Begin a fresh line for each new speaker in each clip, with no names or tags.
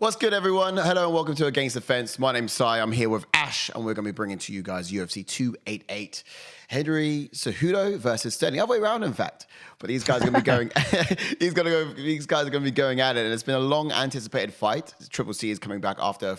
What's good, everyone? Hello and welcome to Against the Fence. My name's Sai. I'm here with Ash, and we're going to be bringing to you guys UFC 288. Henry Cejudo versus Sterling. Other way around, in fact. But these guys are going to be going. These guys are going to be going at it, and it's been a long anticipated fight. Triple C is coming back after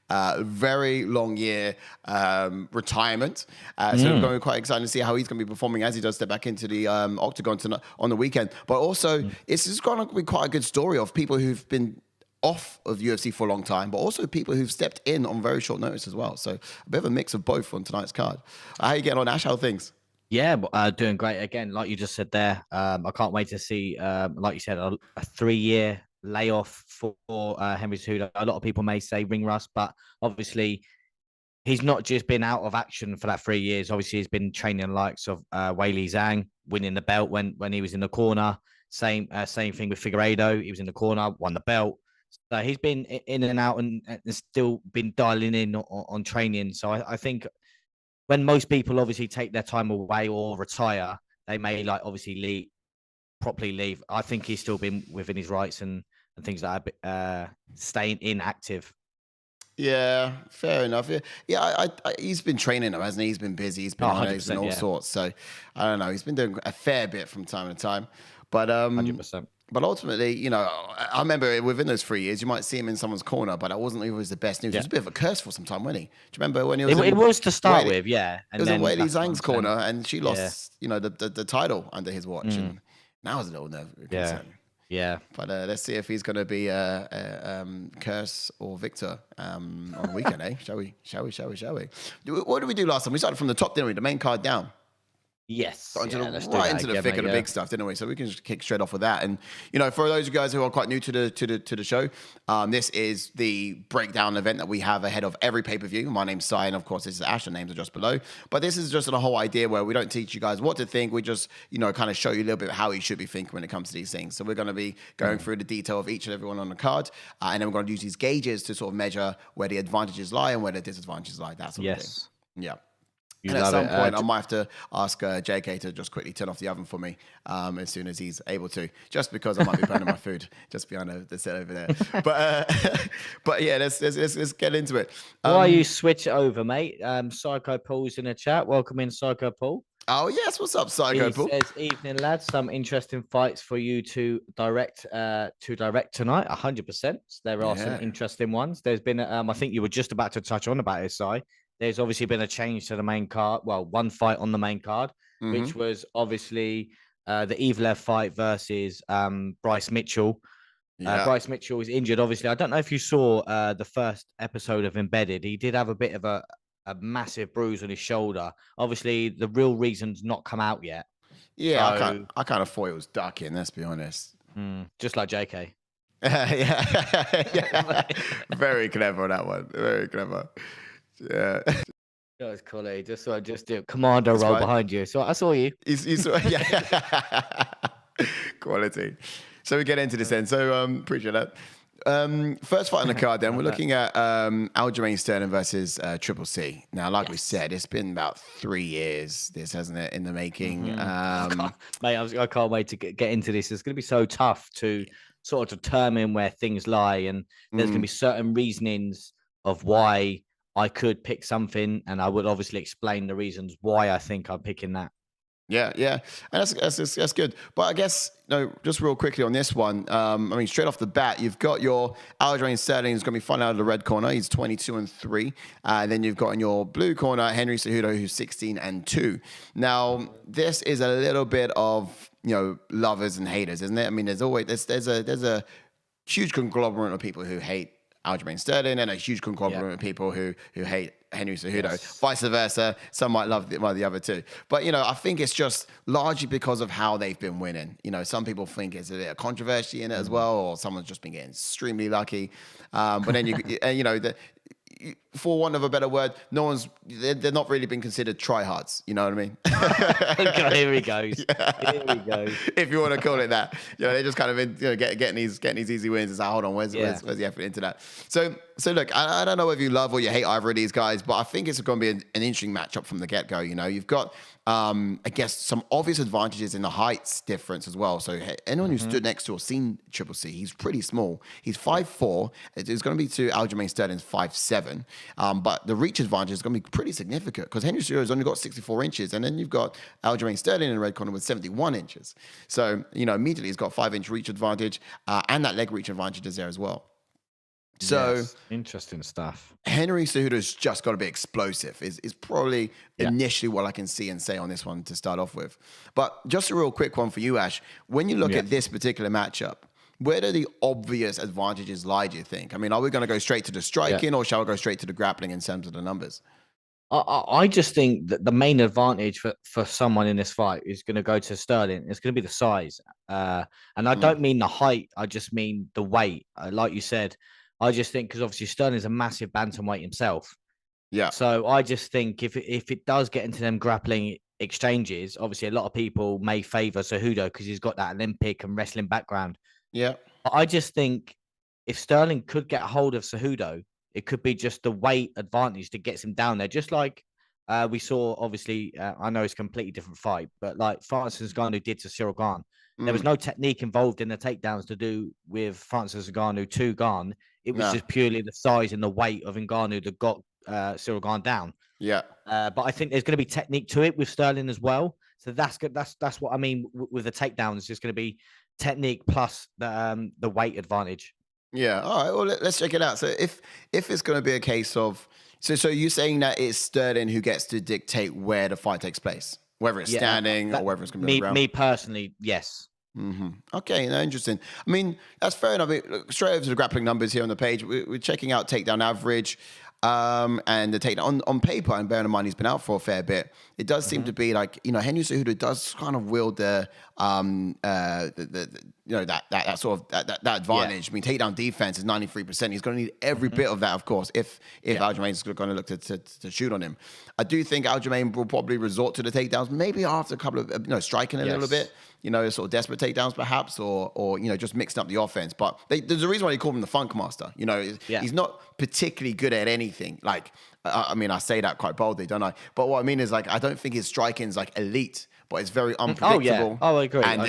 a very long year retirement. So it's going to be quite exciting to see how he's going to be performing as he does step back into the octagon on the weekend. But also, it's just going to be quite a good story of people who've been off of UFC for a long time, but also people who've stepped in on very short notice as well. So a bit of a mix of both on tonight's card. How you getting on, Ash? How are things?
Yeah, doing great. Again, like you just said there, I can't wait to see, like you said, a 3-year layoff for Henry Cejudo. A lot of people may say ring rust, but obviously he's not just been out of action for that 3 years. Obviously, he's been training the likes of Weili Zhang, winning the belt when he was in the corner. Same thing with Figueiredo. He was in the corner, won the belt. So he's been in and out and still been dialing in on training. So I think when most people obviously take their time away or retire, they may properly leave. I think he's still been within his rights and things like that, staying inactive.
Yeah, fair enough. Yeah, he's been training him, hasn't he? He's been busy. He's been on all sorts. So I don't know. He's been doing a fair bit from time to time. But
100%.
But ultimately, I remember within those 3 years, you might see him in someone's corner, but that wasn't always the best news. It was a bit of a curse for some time, wasn't he? Do you remember when he was?
It was to start with, yeah.
And it was in Weili Zhang's corner, and she lost, the title under his watch, and now it's a little nerve.
Yeah.
But let's see if he's going to be a curse or victor on the weekend, eh? Shall we? What did we do last time? We started from the top, didn't we? The main card down.
Yes.
Right into the thick of the big stuff, didn't we? So we can just kick straight off with that. And, for those of you guys who are quite new to the show, this is the breakdown event that we have ahead of every pay-per-view. My name's Sai, and of course, this is Ash. The names are just below. But this is just a whole idea where we don't teach you guys what to think. We just, kind of show you a little bit how you should be thinking when it comes to these things. So we're going to be going through the detail of each and every one on the card. And then we're going to use these gauges to sort of measure where the advantages lie and where the disadvantages lie, that sort of thing. Yeah. And at some point, I might have to ask JK to just quickly turn off the oven for me as soon as he's able to, just because I might be burning my food just behind the set over there. But yeah, let's get into it.
While you switch it over, mate, Psycho Paul's in the chat. Welcome in, Psycho Paul.
Oh, yes. What's up, Psycho Paul?
He says, evening, lads. Some interesting fights for you to direct tonight. 100%. There are some interesting ones. There's been, I think you were just about to touch on about it, Si. There's obviously been a change to the main card. Well, one fight on the main card, which was obviously the Evloev fight versus Bryce Mitchell. Bryce Mitchell is injured, obviously. I don't know if you saw the first episode of Embedded. He did have a bit of a massive bruise on his shoulder. Obviously, the real reason's not come out yet.
Yeah, so, I kind of thought it was ducking, let's be honest.
Just like JK.
yeah. Very clever on that one. Very clever. Yeah.
That was cool. Just do a commando roll behind you. So I saw you.
Yeah. Quality. So we get into this then. So appreciate that. First fight on the card then. We're looking at Aljamain Sterling versus Triple C. Now, like we said, it's been about 3 years, this, hasn't it, in the making.
Mate, I can't wait to get into this. It's going to be so tough to sort of determine where things lie. And there's going to be certain reasonings of why I could pick something, and I would obviously explain the reasons why I think I'm picking that.
Yeah, and that's good. But I guess, just real quickly on this one, straight off the bat, you've got your Aljamain Sterling who's going to be fighting out of the red corner. He's 22-3. Then you've got in your blue corner Henry Cejudo, who's 16-2. Now, this is a little bit of lovers and haters, isn't it? I mean, there's a huge conglomerate of people who hate Aljamain Sterling and a huge conglomerate of people who hate Henry Cejudo. Vice versa, some might love the other two. But, I think it's just largely because of how they've been winning. Some people think it's a bit of controversy in it as well, or someone's just been getting extremely lucky. But then, for want of a better word, they're not really been considered tryhards. You know what I mean?
Okay, here he goes. Yeah. Here we go.
If you want to call it that, they're just kind of getting these easy wins. It's like, hold on, where's the effort into that? So look, I don't know whether you love or you hate either of these guys, but I think it's going to be an interesting matchup from the get go. You've got, I guess, some obvious advantages in the heights difference as well. So anyone who stood next to or seen Triple C, he's pretty small. He's 5'4". It's going to be to Aljamain Sterling's 5'7". But the reach advantage is going to be pretty significant because Henry Cejudo's only got 64 inches, and then you've got Aljamain Sterling in the red corner with 71 inches. So immediately he's got 5-inch reach advantage, and that leg reach advantage is there as well. So
yes, interesting stuff.
Henry Cejudo's just got to be explosive is probably initially what I can see and say on this one to start off with. But just a real quick one for you, Ash. When you look at this particular matchup, where do the obvious advantages lie, do you think? I mean, are we going to go straight to the striking or shall we go straight to the grappling in terms of the numbers?
I just think that the main advantage for someone in this fight is going to go to Sterling. It's going to be the size. And I don't mean the height. I just mean the weight. Like you said, I just think because obviously Sterling's a massive bantamweight himself.
Yeah.
So I just think if it does get into them grappling exchanges, obviously a lot of people may favor Cejudo because he's got that Olympic and wrestling background.
Yeah.
But I just think if Sterling could get a hold of Cejudo, it could be just the weight advantage that gets him down there. Just like we saw, obviously, I know it's a completely different fight, but like Francis Ngannou did to Cyril Gane. There was no technique involved in the takedowns to do with Francis Ngannou to Gane. It was just purely the size and the weight of Ngannou that got Cyril Gane down.
Yeah.
But I think there's going to be technique to it with Sterling as well. So that's good. That's what I mean with the takedowns. It's just going to be technique plus the weight advantage.
Yeah. All right. Well, let's check it out. So if it's going to be a case of so you're saying that it's Sterling who gets to dictate where the fight takes place, whether it's standing or whether it's going to be on the ground?
Me personally, yes.
Mm-hmm. Okay, interesting. I mean, that's fair enough. Look, straight over to the grappling numbers here on the page. We're checking out takedown average and the takedown on paper. And bearing in mind he's been out for a fair bit, it does seem to be like Henry Cejudo does kind of wield the that sort of that advantage. Yeah. I mean, takedown defense is 93%. He's going to need every bit of that, of course, if Aljamain's going to look to shoot on him. I do think Aljamain will probably resort to the takedowns, maybe after a couple of striking a little bit, sort of desperate takedowns perhaps, or just mixing up the offense. But there's a reason why they call him the Funk Master. He's not particularly good at anything. Like, I mean, I say that quite boldly, don't I? But what I mean is, like, I don't think his striking is like elite, but it's very unpredictable.
I agree.
And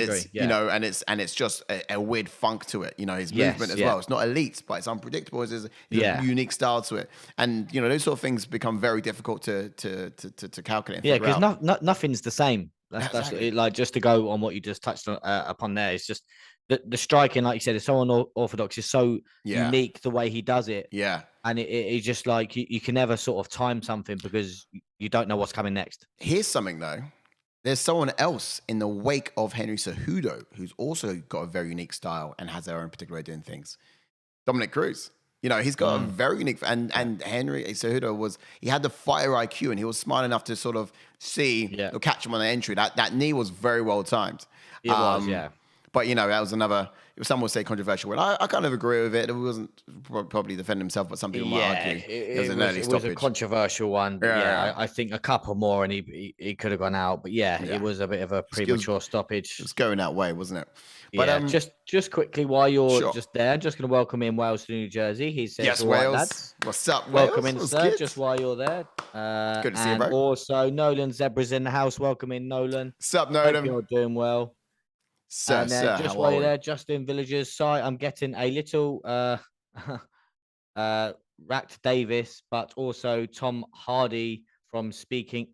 it's
and it's just a weird funk to it. His movement as well. It's not elite, but it's unpredictable. There's a unique style to it, and those sort of things become very difficult to calculate.
Yeah, because nothing's the same. That's like, just to go on what you just touched on, upon there. It's just the striking, like you said, is so unorthodox. It's so unique the way he does it.
Yeah.
And it's just like you can never sort of time something because you don't know what's coming next.
Here's something though. There's someone else in the wake of Henry Cejudo who's also got a very unique style and has their own particular way of doing things. Dominic Cruz. He's got a very unique and Henry Cejudo he had the fighter IQ and he was smart enough to sort of see or catch him on the entry. That knee was very well timed.
It was, yeah.
But that was another. Some would say controversial word. I kind of agree with it. It wasn't probably defending himself, but some people might argue
it was a controversial one. But I think a couple more and he could have gone out. But it was a bit of a premature stoppage.
It was going that way, wasn't it? But
just quickly while you're just there, just going to welcome in Wales to New Jersey. He says,
"Yes, Wales. Lads. What's up,
Wales? Welcome in, sir. Good. Just while you're there.
Good to see you, bro.
Also, Nolan Zebra's in the house. Welcome in, Nolan.
What's up, Nolan?
Hope you're doing well.
Sir,
just while you're there, Justin Villager's site, I'm getting a little Racked Davis, but also Tom Hardy from Speaker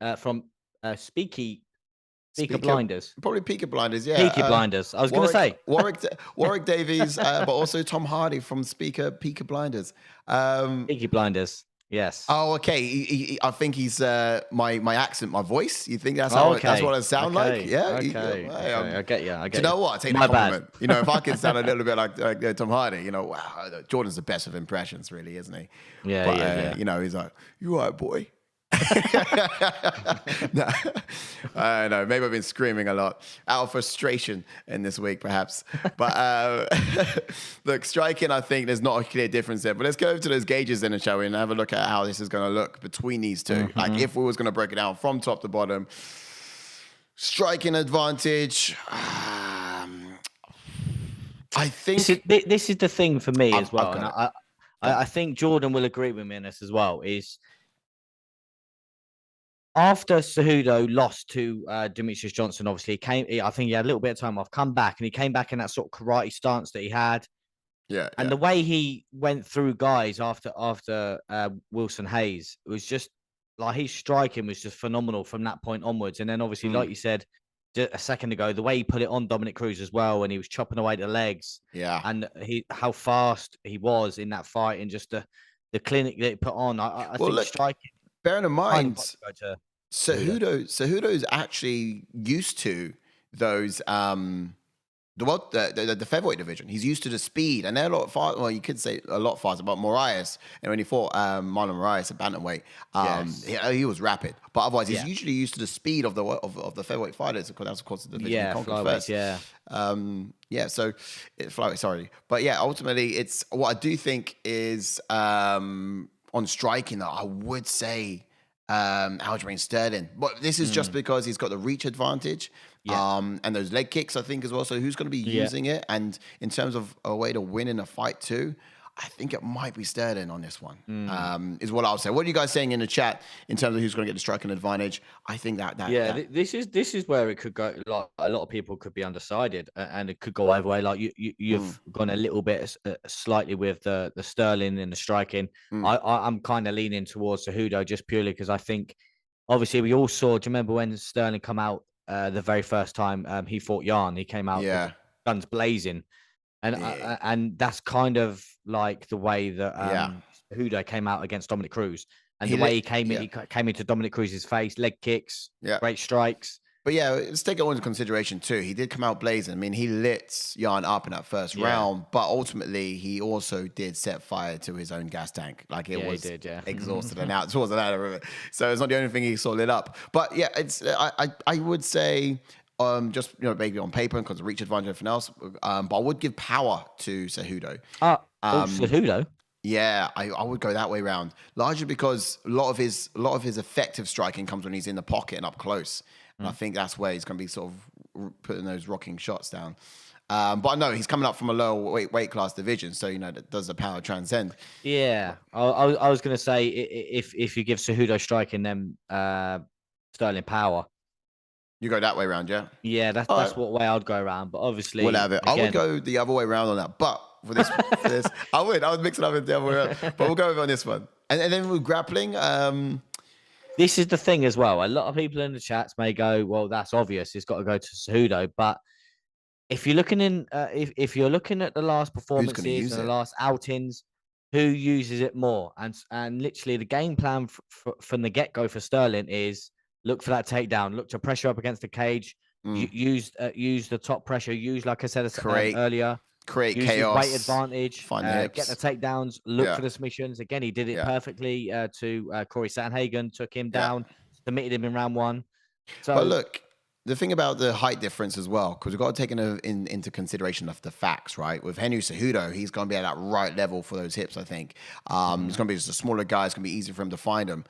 Blinders.
Probably Peaky Blinders, yeah.
Peaky Blinders. I was going to say.
Warwick Davies, but also Tom Hardy from Peaky Blinders.
Peaky Blinders. Yes.
Oh, okay. I think he's my accent, my voice. You think that's what I sound like? Yeah.
Okay. I get you.
Do you know what? I take the compliment. If I can sound a little bit like Tom Hardy, wow, Jordan's the best of impressions, really, isn't he?
Yeah.
He's like, "You all right, boy?" No, I don't know. Maybe I've been screaming a lot out of frustration in this week, perhaps. But look, striking, I think there's not a clear difference there. But let's go over to those gauges then, shall we, and have a look at how this is going to look between these two. Like if we was going to break it down from top to bottom, striking advantage. I think
this is the thing for me as well, and
I
think Jourdain will agree with me on this as well. Is after Cejudo lost to Demetrius Johnson, obviously I think he had a little bit of time off, come back, and he came back in that sort of karate stance that he had.
Yeah.
And the way he went through guys after Wilson Hayes was just like his striking was just phenomenal from that point onwards. And then obviously, like you said a second ago, the way he put it on Dominic Cruz as well, and he was chopping away the legs.
Yeah.
And how fast he was in that fight, and just the clinic that he put on. I think striking.
Bearing in mind, Cejudo is actually used to those the featherweight division. He's used to the speed, and they're a lot faster. Well, you could say a lot faster, but Moraes, and when he fought Marlon Moraes at bantamweight, he was rapid. But otherwise, he's usually used to the speed of the featherweight fighters, because that's of course the division he conquered first. So flyweight, sorry, but yeah, ultimately, it's what I do think is on striking that I would say Aljamain Sterling, but this is just because he's got the reach advantage, and those leg kicks, I think, as well. So who's going to be using it? And in terms of a way to win in a fight too, I think it might be Sterling on this one. Is what I'll say. What are you guys saying in the chat in terms of who's going to get the striking advantage? I think that
this is where it could go. Like a lot of people could be undecided, and it could go either way. Like you've gone a little bit slightly with the Sterling and the striking. I'm kind of leaning towards Cejudo just purely because I think, obviously, we all saw. Do you remember when Sterling come out the very first time he fought Jan? He came out with guns blazing. And that's kind of like the way that Cejudo came out against Dominic Cruz, and the way he came in, he came into Dominic Cruz's face, leg kicks, great strikes.
But yeah, let's take it all into consideration too. He did come out blazing. I mean, he lit Jan up in that first round, but ultimately he also did set fire to his own gas tank. Like it was exhausted and out towards the ladder of it. So it's not the only thing he saw lit up. But yeah, it's I would say. Just maybe on paper because of reach advantage and everything else. But I would give power to Cejudo.
Cejudo.
Yeah, I would go that way around. Largely because a lot of his effective striking comes when he's in the pocket and up close. And I think that's where he's going to be sort of putting those rocking shots down. But I know he's coming up from a lower weight class division, so does the power transcend?
Yeah, I was going to say if you give Cejudo striking them Sterling power.
You go that way around, yeah?
Yeah, that's what way I'd go around. But obviously,
we'll have it. Again, I would go the other way around on that. But for this, I would mix it up in the other way around. But we'll go over on this one. And then with grappling,
this is the thing as well. A lot of people in the chats may go, "Well, that's obvious. It's got to go to Cejudo." But if you're looking if you're looking at the last performances and the last outings, who uses it more? And literally, the game plan from the get go for Sterling is. Look for that takedown. Look to pressure up against the cage. Use the top pressure. Use, like I said earlier,
create chaos.
Weight advantage. Get the takedowns. Look for the submissions. Again, he did it perfectly to Corey Sandhagen. Took him down. Submitted him in round one. So,
but look, the thing about the height difference as well, because we've got to take into consideration of the facts, right? With Henry Cejudo, he's going to be at that right level for those hips, I think. He's going to be just a smaller guy. It's going to be easy for him to find him,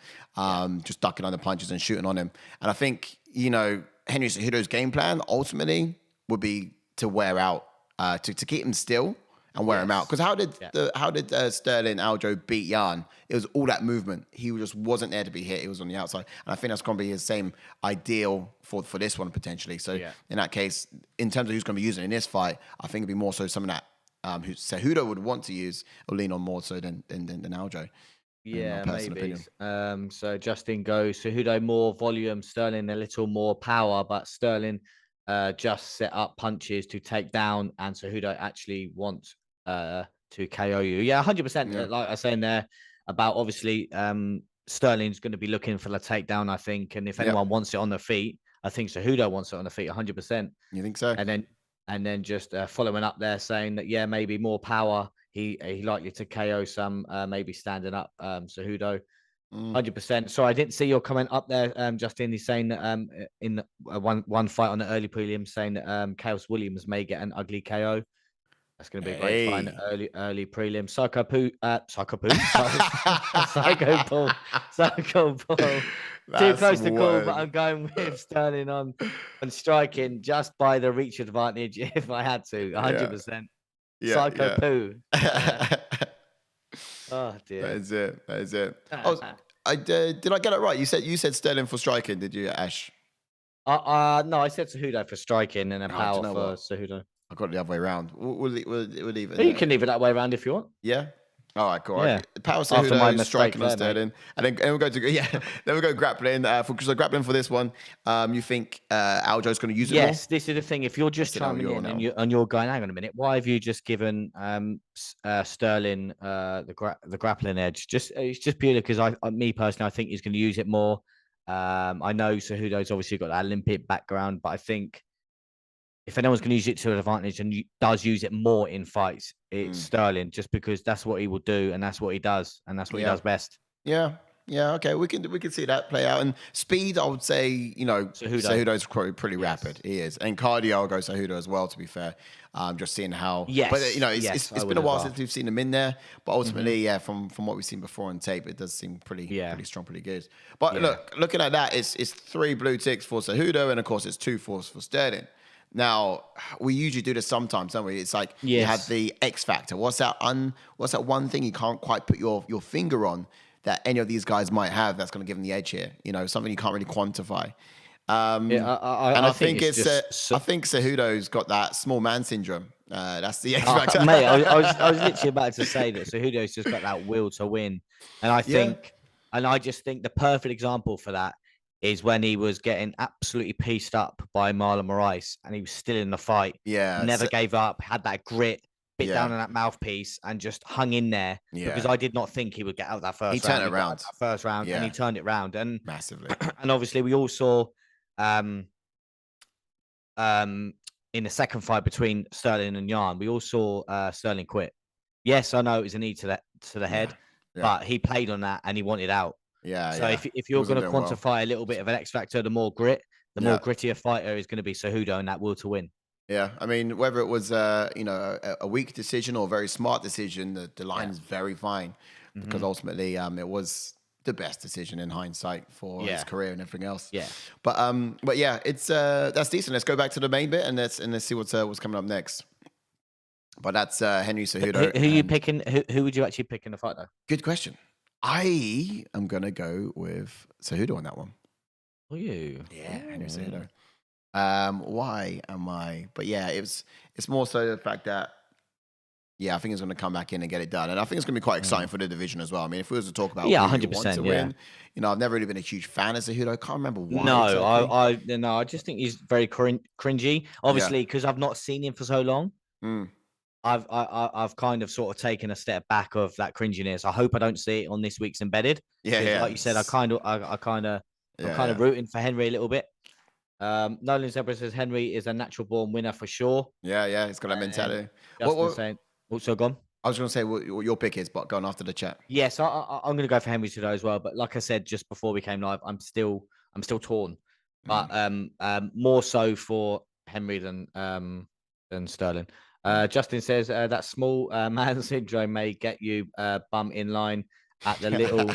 just ducking under punches and shooting on him. And I think, Henry Cejudo's game plan ultimately would be to wear out, to keep him still and wear him out. Because how did Sterling Aljo beat Jan? It was all that movement. He just wasn't there to be hit. He was on the outside. And I think that's going to be his same ideal for this one potentially. So in that case, in terms of who's going to be using it in this fight, I think it'd be more so something that who Cejudo would want to use or lean on more so than Aljo.
Yeah, maybe. So Justin goes, Cejudo more volume, Sterling a little more power, but Sterling just set up punches to take down, and Cejudo actually wants to KO you. Yeah, 100%. Like I was saying there about obviously Sterling's going to be looking for the takedown, I think. And if anyone wants it on the feet, I think Cejudo wants it on the feet 100%.
You think so?
And then just following up there saying that, maybe more power. He likely to KO some, maybe standing up Cejudo. 100%. So I didn't see your comment up there, Justin. He's saying that in one fight on the early prelim, saying that Chaos Williams may get an ugly KO. That's going to be a great fight. Early prelim. Psycho Paul. Too close to call, but I'm going with Sterling on striking just by the reach advantage if I had to. 100%. Psycho Poo. Oh dear.
That is it. Did I get it right? You said Sterling for striking, did you, Ash?
No, I said Cejudo for striking and a power for Cejudo.
I got it the other way around. We'll leave it.
You can leave it that way around if you want.
Yeah. All right, cool. Yeah. Power
After my
Cejudo, striking on Sterling, and then we'll go to then we'll go grappling. Grappling for this one. You think Aljo's going to use it?
Yes, this is the thing. If you're just chiming in and you're going, hang on a minute, why have you just given Sterling the grappling edge? It's just purely because me personally, I think he's going to use it more. I know Cejudo's obviously got that Olympic background, but I think if anyone's going to use it to an advantage and does use it more in fights, it's Sterling, just because that's what he will do and that's what he does and that's what he does best.
Yeah. Okay, we can see that play out. And speed, I would say, Cejudo's pretty rapid. He is, and cardio, I'll go Cejudo as well. To be fair, just seeing how.
Yes.
But it's been a while since we've seen him in there. But ultimately, from what we've seen before on tape, it does seem pretty strong, pretty good. But looking at that, it's 3 blue ticks for Cejudo, and of course it's 2 for Sterling. Now, we usually do this sometimes, don't we? It's like you have the X factor. What's that one thing you can't quite put your finger on that any of these guys might have that's going to give them the edge here? Something you can't really quantify. I think Cejudo's got that small man syndrome. That's the X factor.
Mate, I was literally about to say that Cejudo's just got that will to win. And I just think the perfect example for that is when he was getting absolutely pieced up by Marlon Moraes and he was still in the fight.
Yeah.
Never gave up, had that grit, bit down on that mouthpiece and just hung in there because I did not think he would get out that first round.
He turned it around.
And he turned it around. And
massively.
And obviously we all saw in the second fight between Sterling and Jan, we all saw Sterling quit. Yes, I know it was a knee to the head, but he played on that and he wanted out. So if you're going to quantify a little bit of an X factor, the more grit, the more grittier fighter is going to be Cejudo and that will to win.
Yeah, I mean, whether it was a weak decision or a very smart decision, the line is very fine because ultimately it was the best decision in hindsight for his career and everything else. Yeah, but yeah, it's that's decent. Let's go back to the main bit and let's see what's coming up next. But that's Henry Cejudo.
Who are you picking? Who would you actually pick in the fight though?
Good question. I am gonna go with Cejudo on that one.
Are you?
Yeah, Henry Cejudo. Why am I? But yeah, it's more so the fact that I think he's going to come back in and get it done, and I think it's going to be quite exciting for the division as well. I mean, if we was to talk about 100% win, I've never really been a huge fan of Cejudo. I can't remember why.
No, exactly. I just think he's very cringy. Obviously, because I've not seen him for so long. I've kind of sort of taken a step back of that cringiness. I hope I don't see it on this week's Embedded. Like you said, I'm kind of rooting for Henry a little bit. Nolan Zebra says Henry is a natural born winner for sure.
Yeah, he's got that mentality.
Also gone.
I was going to say what your pick is, but going after the chat.
Yes, I'm going to go for Henry today as well. But like I said just before we came live, I'm still torn, but more so for Henry than Sterling. Justin says that small man syndrome may get you bum in line at the Little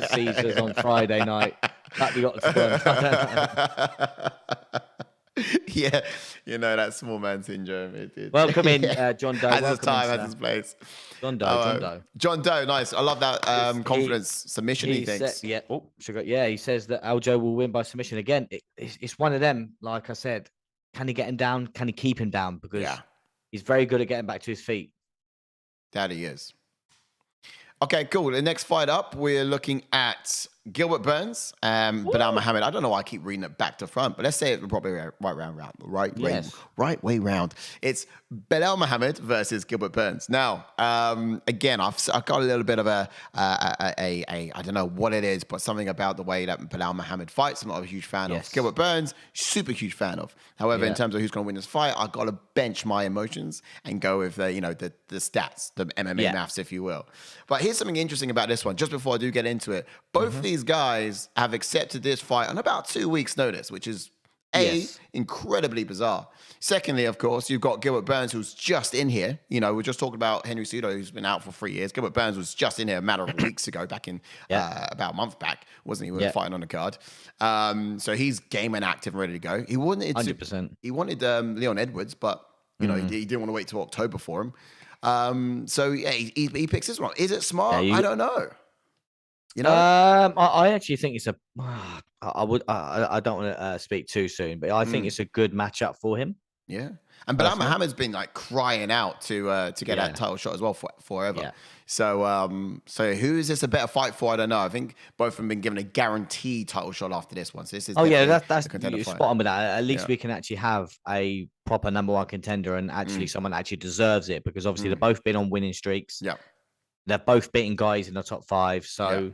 Caesars on Friday night. That we got to
yeah, that small man syndrome.
Welcome in, John Doe.
Has his time, has his place.
John Doe.
John Doe, nice. I love that confidence submission. He thinks.
He says that Aljo will win by submission again. It's one of them. Like I said, can he get him down? Can he keep him down? Because he's very good at getting back to his feet.
That he is. Okay, cool. The next fight up, we're looking at Gilbert Burns, Belal Muhammad. I don't know why I keep reading it back to front, but let's say it probably right way round. It's Belal Muhammad versus Gilbert Burns. Now, again, I've got a little bit of a I don't know what it is, but something about the way that Belal Muhammad fights, I'm not a huge fan of. Gilbert Burns, super huge fan of. However, in terms of who's going to win this fight, I've got to bench my emotions and go with the stats, the MMA maths, if you will. But here's something interesting about this one. Just before I do get into it, both these guys have accepted this fight on about 2 weeks' notice, which is incredibly bizarre. Secondly, of course, you've got Gilbert Burns, who's just in here. We're just talking about Henry Cejudo, who's been out for 3 years. Gilbert Burns was just in here a matter of weeks ago, back in about a month back, wasn't he? We were fighting on the card. So he's game and active and ready to go. He wanted
100%.
He wanted Leon Edwards, but he didn't want to wait till October for him. So yeah, he picks this one. Is it smart? I don't know.
I actually think it's I don't want to speak too soon, but I think it's a good matchup for him.
Yeah, and Belal Muhammad's been like crying out to get that title shot as well forever. Yeah. So who is this a better fight for? I don't know. I think both of them been given a guaranteed title shot after this one. So this is
that's spot on with that. At least we can actually have a proper number one contender and actually someone that actually deserves it, because obviously they've both been on winning streaks.
Yeah.
They're both beating guys in the top 5, so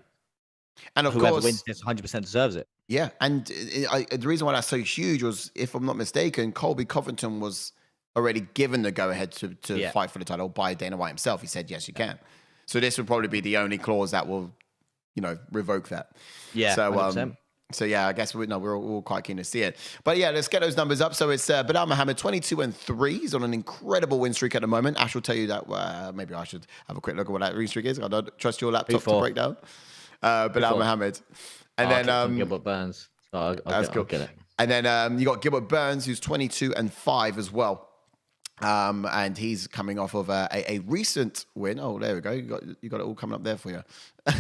and of
whoever
course
wins this 100% deserves it.
Yeah, and the reason why that's so huge was, if I'm not mistaken, Colby Covington was already given the go-ahead to fight for the title by Dana White himself. He said, yes, you can. So this would probably be the only clause that will, revoke that.
Yeah,
so
100%.
So yeah, I guess we're all quite keen to see it. But yeah, let's get those numbers up. So it's Belal Muhammad 22-3. He's on an incredible win streak at the moment. Ash will tell you that. Maybe I should have a quick look at what that win streak is. I don't trust your laptop to break down. Belal Muhammad, and then
Gilbert Burns. So I'll get it.
And then you got Gilbert Burns, who's 22-5 as well. And he's coming off of a recent win. Oh, there we go. You got it all coming up there for you.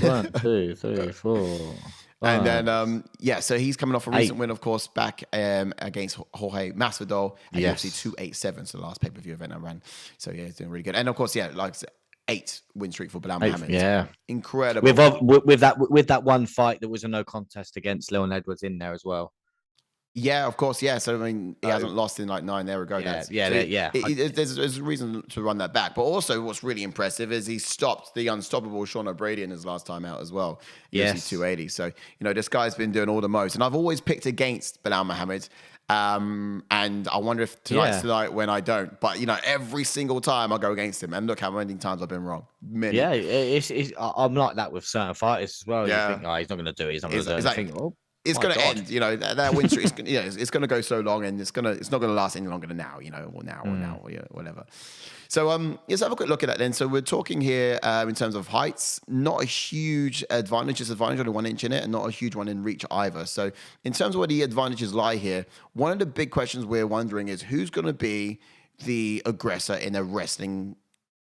1, 2, 3, 4.
And then, so he's coming off a recent win, of course, back against Jorge Masvidal at UFC 287, so the last pay-per-view event I ran. So, yeah, he's doing really good. And, of course, like I said, 8 win streak for Belal Muhammad.
Yeah.
Incredible.
With that one fight, there was a no contest against Leon Edwards in there as well.
Yeah, of course, yeah. So, I mean, he hasn't lost in like 9. There we go. There's a reason to run that back. But also, what's really impressive is he stopped the unstoppable Sean O'Brady in his last time out as well. UFC 280. So, this guy's been doing all the most. And I've always picked against Belal Muhammad. And I wonder if tonight's the night when I don't. But, every single time I go against him. And look how many times I've been wrong. Many.
Yeah, I'm like that with certain fighters as well. Yeah. You think, he's not going to do it. He's not going to do it.
It's going to end, that win streak. It's going to go so long, and it's not going to last any longer than now, or now, or whatever. So let's have a quick look at that then. So we're talking here in terms of heights, not a huge advantage. It's advantage only 1 inch in it, and not a huge one in reach either. So in terms of where the advantages lie here, one of the big questions we're wondering is who's going to be the aggressor in the wrestling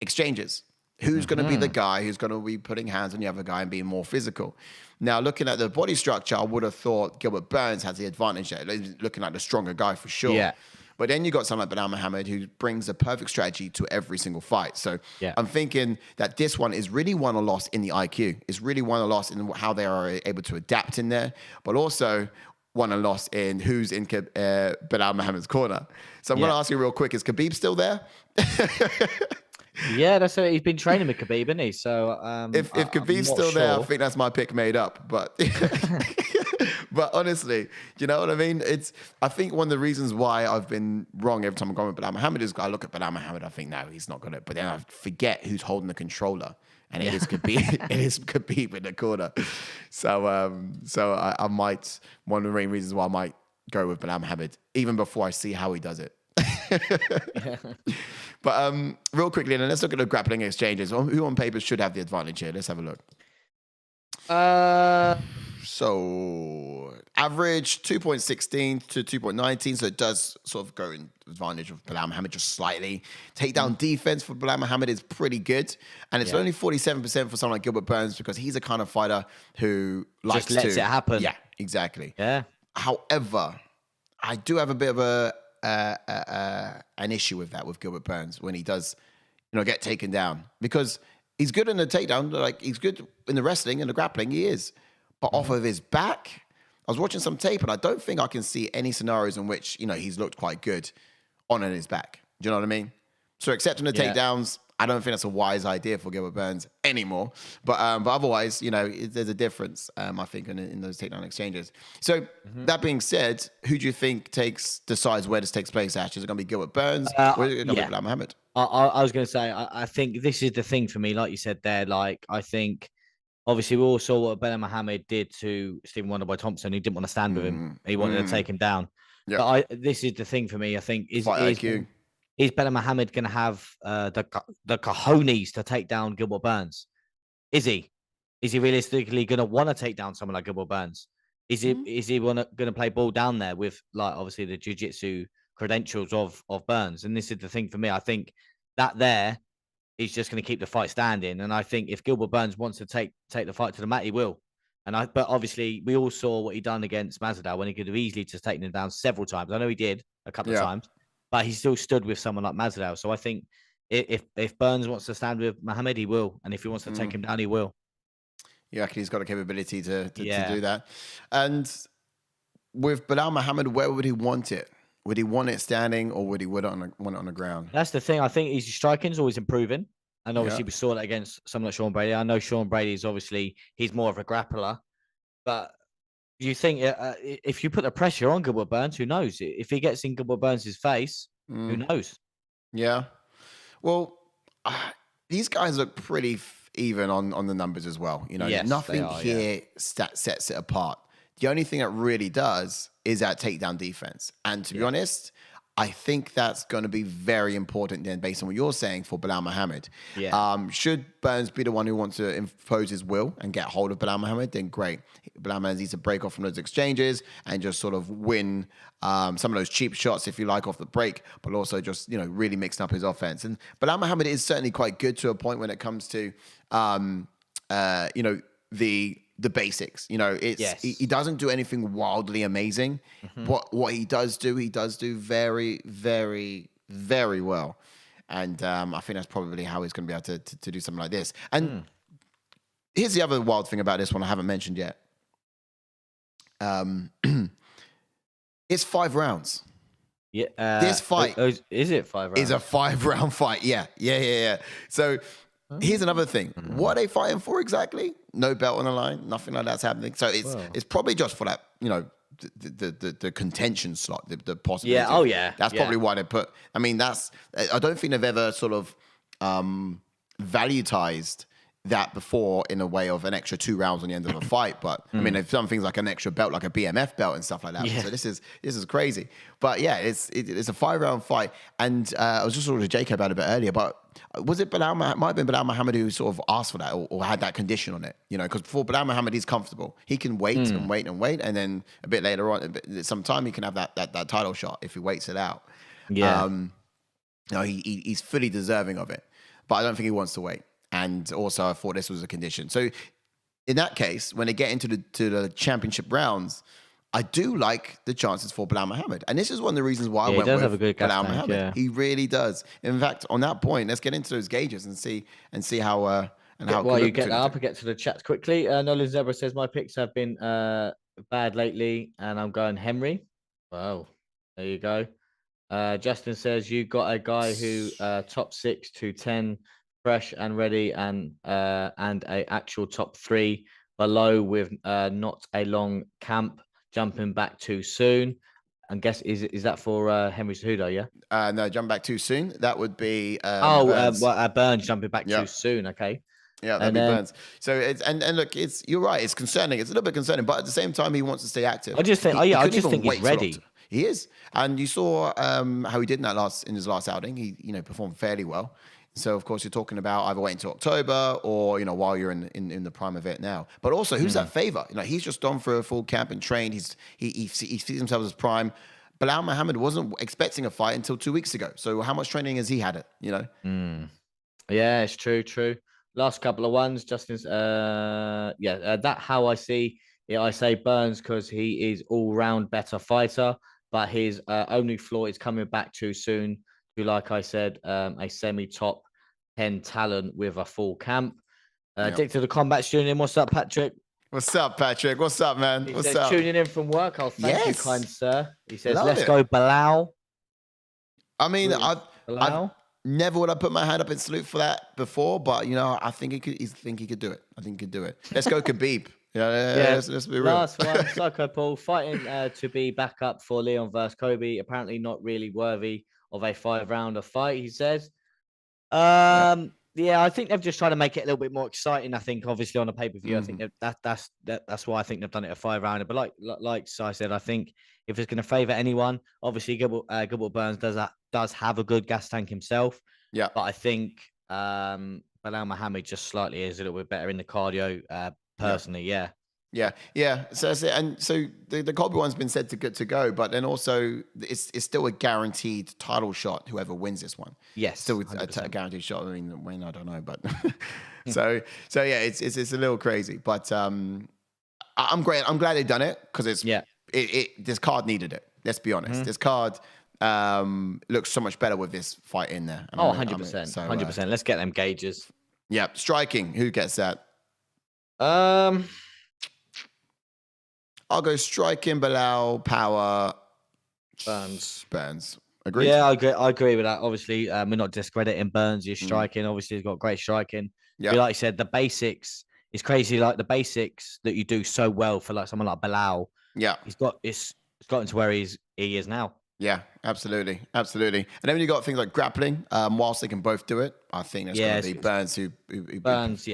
exchanges. Who's going to be the guy who's going to be putting hands on the other guy and being more physical? Now, looking at the body structure, I would have thought Gilbert Burns has the advantage there, looking like the stronger guy for sure. Yeah. But then you got someone like Belal Muhammad who brings a perfect strategy to every single fight. So I'm thinking that this one is really won or lost in the IQ. It's really won or lost in how they are able to adapt in there, but also won or lost in who's in Belal Muhammad's corner. So I'm going to ask you real quick, is Khabib still there?
Yeah, that's it. He's been training with Khabib, isn't he? So
if Khabib's still there, I think that's my pick made up. But but honestly, do you know what I mean? I think one of the reasons why I've been wrong every time I'm going with Belal Muhammad is I look at Belal Muhammad, I think no, he's not gonna. But then I forget who's holding the controller, and it is Khabib. It is Khabib in the corner. So I might, one of the main reasons why I might go with Belal Muhammad even before I see how he does it. But real quickly, then let's look at the grappling exchanges. Who on paper should have the advantage here? Let's have a look. So average 2.16 to 2.19, so it does sort of go in advantage of Belal Muhammad just slightly. Takedown defense for Belal Muhammad is pretty good, and it's only 47% for someone like Gilbert Burns because he's a kind of fighter who likes
just lets it happen.
Yeah, exactly.
Yeah.
However, I do have a bit of an issue with that with Gilbert Burns when he does, get taken down, because he's good in the takedown, like he's good in the wrestling and the grappling, he is, but off of his back, I was watching some tape, and I don't think I can see any scenarios in which, he's looked quite good on his back. Do you know what I mean? So accepting the takedowns, I don't think that's a wise idea for Gilbert Burns anymore. But otherwise, there's a difference, I think, in those takedown exchanges. So that being said, who do you think decides where this takes place, Ash? Is it going to be Gilbert Burns or is it going to be Belal Muhammad?
I was going to say, I think this is the thing for me, like you said there. Like, I think, obviously, we all saw what Belal Muhammad did to Stephen Wonderboy Thompson. He didn't want to stand with him. He wanted to take him down. Yep. But this is the thing for me, I think, is Belal Muhammad going to have the cojones to take down Gilbert Burns? Is he? Is he realistically going to want to take down someone like Gilbert Burns? Is he going to play ball down there with, like, obviously the jiu-jitsu credentials of Burns? And this is the thing for me. I think that there is just going to keep the fight standing. And I think if Gilbert Burns wants to take the fight to the mat, he will. But obviously we all saw what he done against Masvidal when he could have easily just taken him down several times. I know he did a couple of times, but he still stood with someone like Masvidal. So I think if Burns wants to stand with Muhammad, he will. And if he wants to take him down, he will.
Yeah, he's got the capability to do that. And with Belal Muhammad, where would he want it? Would he want it standing, or would he want it on the ground?
That's the thing. I think his striking is always improving. And obviously we saw that against someone like Sean Brady. I know Sean Brady is obviously, he's more of a grappler. But do you think if you put the pressure on Gilbert Burns, who knows? If he gets in Gilbert Burns' face, who knows?
Yeah. Well, these guys look pretty even on the numbers as well.
Yes,
nothing here sets it apart. The only thing that really does is that takedown defense. And to be honest, I think that's going to be very important then, based on what you're saying, for Belal Muhammad. Yeah. Should Burns be the one who wants to impose his will and get hold of Belal Muhammad, then great. Belal Muhammad needs to break off from those exchanges and just sort of win some of those cheap shots, if you like, off the break, but also just, really mixing up his offense. And Belal Muhammad is certainly quite good to a point when it comes to, the basics. He doesn't do anything wildly amazing. What he does do very, very, very well. And I think that's probably how he's going to be able to do something like this. And here's the other wild thing about this one I haven't mentioned yet. It's 5 rounds.
Yeah.
This fight
is it 5 rounds?
Is a 5-round fight. Yeah. So here's another thing. What are they fighting for exactly? No belt on the line. Nothing like that's happening. So it's probably just for that, the contention slot, the possibility.
Yeah. Oh, yeah.
That's probably why they put. I mean, I don't think they've ever sort of valuetized that before in a way of an extra 2 rounds on the end of a fight. But I mean, they've done things like an extra belt, like a BMF belt and stuff like that. So this is crazy. But yeah, it's a 5-round fight. And I was just talking to Jacob about it a bit earlier, but was it Belal? Might have been Belal Muhammad who sort of asked for that or had that condition on it, because for Belal Muhammad, he's comfortable. He can wait and wait and wait. And then a bit later on, sometime he can have that title shot if he waits it out.
Yeah.
He's fully deserving of it, but I don't think he wants to wait. And also, I thought this was a condition. So, in that case, when they get into the championship rounds, I do like the chances for Belal Muhammad. And this is one of the reasons why I went with have a good Belal Muhammad. Yeah. He really does. In fact, on that point, let's get into those gauges and see how how.
While you get that up, I get to the chat quickly. Nolan Zebra says my picks have been bad lately, and I'm going Henry. Wow, there you go. Justin says you got a guy who top 6 to 10. Fresh and ready, and a actual top 3 below with not a long camp, jumping back too soon. I guess is that for Henry Cejudo? Yeah.
No, jump back too soon. That would be
Burns jumping back too soon. Okay.
Yeah, that'd be Burns. So look, you're right. It's concerning. It's a little bit concerning, but at the same time, he wants to stay active.
I just think, I just think he's ready.
He is, and you saw how he did in his last outing. He performed fairly well. So, of course, you're talking about either waiting until October or, while you're in the prime of it now. But also, who's that favor? He's just gone for a full camp and trained. He sees himself as prime. Belal Muhammad wasn't expecting a fight until 2 weeks ago. So how much training has he had it,
Yeah, it's true. Last couple of ones, Justin's, that how I see it. I say Burns because he is all-round better fighter, but his only flaw is coming back too soon. Like I said, a semi-top 10 talent with a full camp. Dick to the Combat Studio. What's up, Patrick?
What's up, Patrick? What's up, man?
He
What's
says,
up?
tuning in from work. Oh, thank you, kind sir. He says,
Love
let's
it.
go, Belal.
I mean, I've
Belal.
never would have put my hand up in salute for that before, but I think he could do it. I think he could do it. Let's go, Khabib. Yeah, let's be real.
Last one, Psycho Paul fighting to be back up for Leon versus Kobe. Apparently not really worthy of a 5-rounder fight, he says. Yeah, I think they've just tried to make it a little bit more exciting. I think, obviously, on a pay-per-view, I think that's why I think they've done it a 5-rounder. But like I said, I think if it's going to favour anyone, obviously Gilbert Burns does have a good gas tank himself.
Yeah,
but I think Belal Muhammad just slightly is a little bit better in the cardio. Personally, yeah.
So that's it. And so the Colby one's been said to go, but then also it's still a guaranteed title shot. Whoever wins this one,
yes,
still a guaranteed shot. I mean, when I don't know, but so yeah, it's a little crazy. But I'm great. I'm glad they've done it because this card needed it. Let's be honest. This card looks so much better with this fight in there.
100%, 100%. Let's get them gauges.
Yeah, striking. Who gets that? I'll go striking, Belal, power, Burns. Agreed?
Yeah, I agree with that. Obviously, we're not discrediting Burns. He's striking. Obviously, he's got great striking. Yeah. Like you said, the basics is crazy. Like the basics that you do so well for like someone like Belal.
Yeah.
It's gotten to where he is now.
Yeah, absolutely. And then when you got things like grappling, whilst they can both do it, I think there's going to be Burns who
Burns,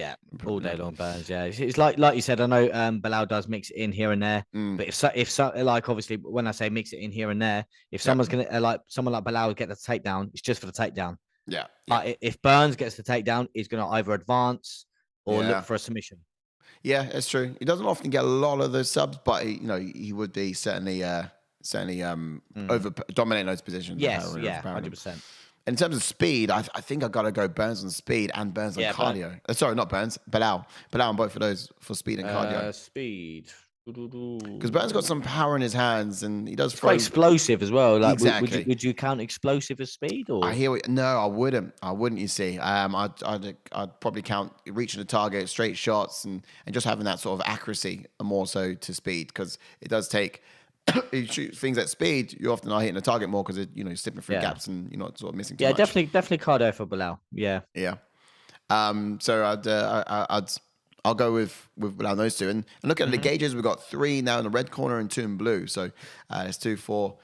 all day long Burns. Yeah, it's like you said. I know Belal does mix it in here and there, but if like obviously when I say mix it in here and there, if someone's gonna like someone like Belal get the takedown, it's just for the takedown.
Yeah.
But if Burns gets the takedown, he's gonna either advance or look for a submission.
Yeah, that's true. He doesn't often get a lot of those subs, but he would be certainly over dominating those positions.
Yes, 100%.
In terms of speed, I think I got to go Burns on speed and Burns on cardio. Sorry, not Burns, Belal on both of those for speed and cardio.
Speed.
Because Burns got some power in his hands and he does
quite explosive as well. Like,
exactly.
Would you count explosive as speed? Or?
I hear it. No, I wouldn't. You see, I'd probably count reaching the target, straight shots, and just having that sort of accuracy more so to speed because it does take. You shoot things at speed, you often are hitting the target more because you're slipping through gaps and you're not sort of missing too much.
Definitely cardio for Belal. Yeah.
So I'll go with Belal on those two and look at the gauges. We've got 3 now in the red corner and 2 in blue. So there's 2 for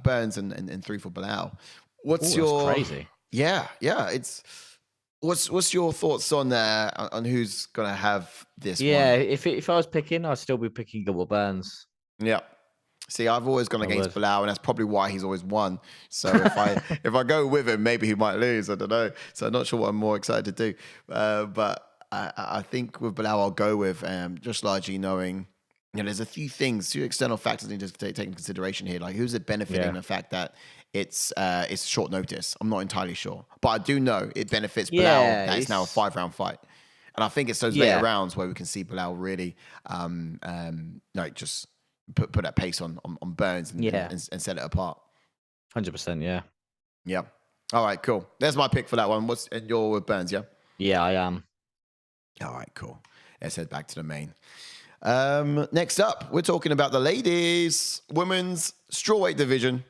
Burns and 3 for Belal. What's your
crazy?
Yeah. It's what's your thoughts on who's gonna have this?
Yeah, one? If I was picking, I'd still be picking Gilbert Burns.
Yeah. See, I've always gone against Belal, and that's probably why he's always won. So if I go with him, maybe he might lose. I don't know. So I'm not sure what I'm more excited to do. But I think with Belal, I'll go with just largely knowing, there's a few external factors need to take into consideration here. Like who's it benefiting the fact that it's short notice? I'm not entirely sure, but I do know it benefits Belal that it's now a 5-round fight. And I think it's those later rounds where we can see Belal really just put that pace on Burns and set it apart.
100%,
yeah. All right, cool. There's my pick for that one. And you're with Burns, yeah?
Yeah, I am.
All right, cool. Let's head back to the main. Next up, we're talking about the ladies' women's strawweight division.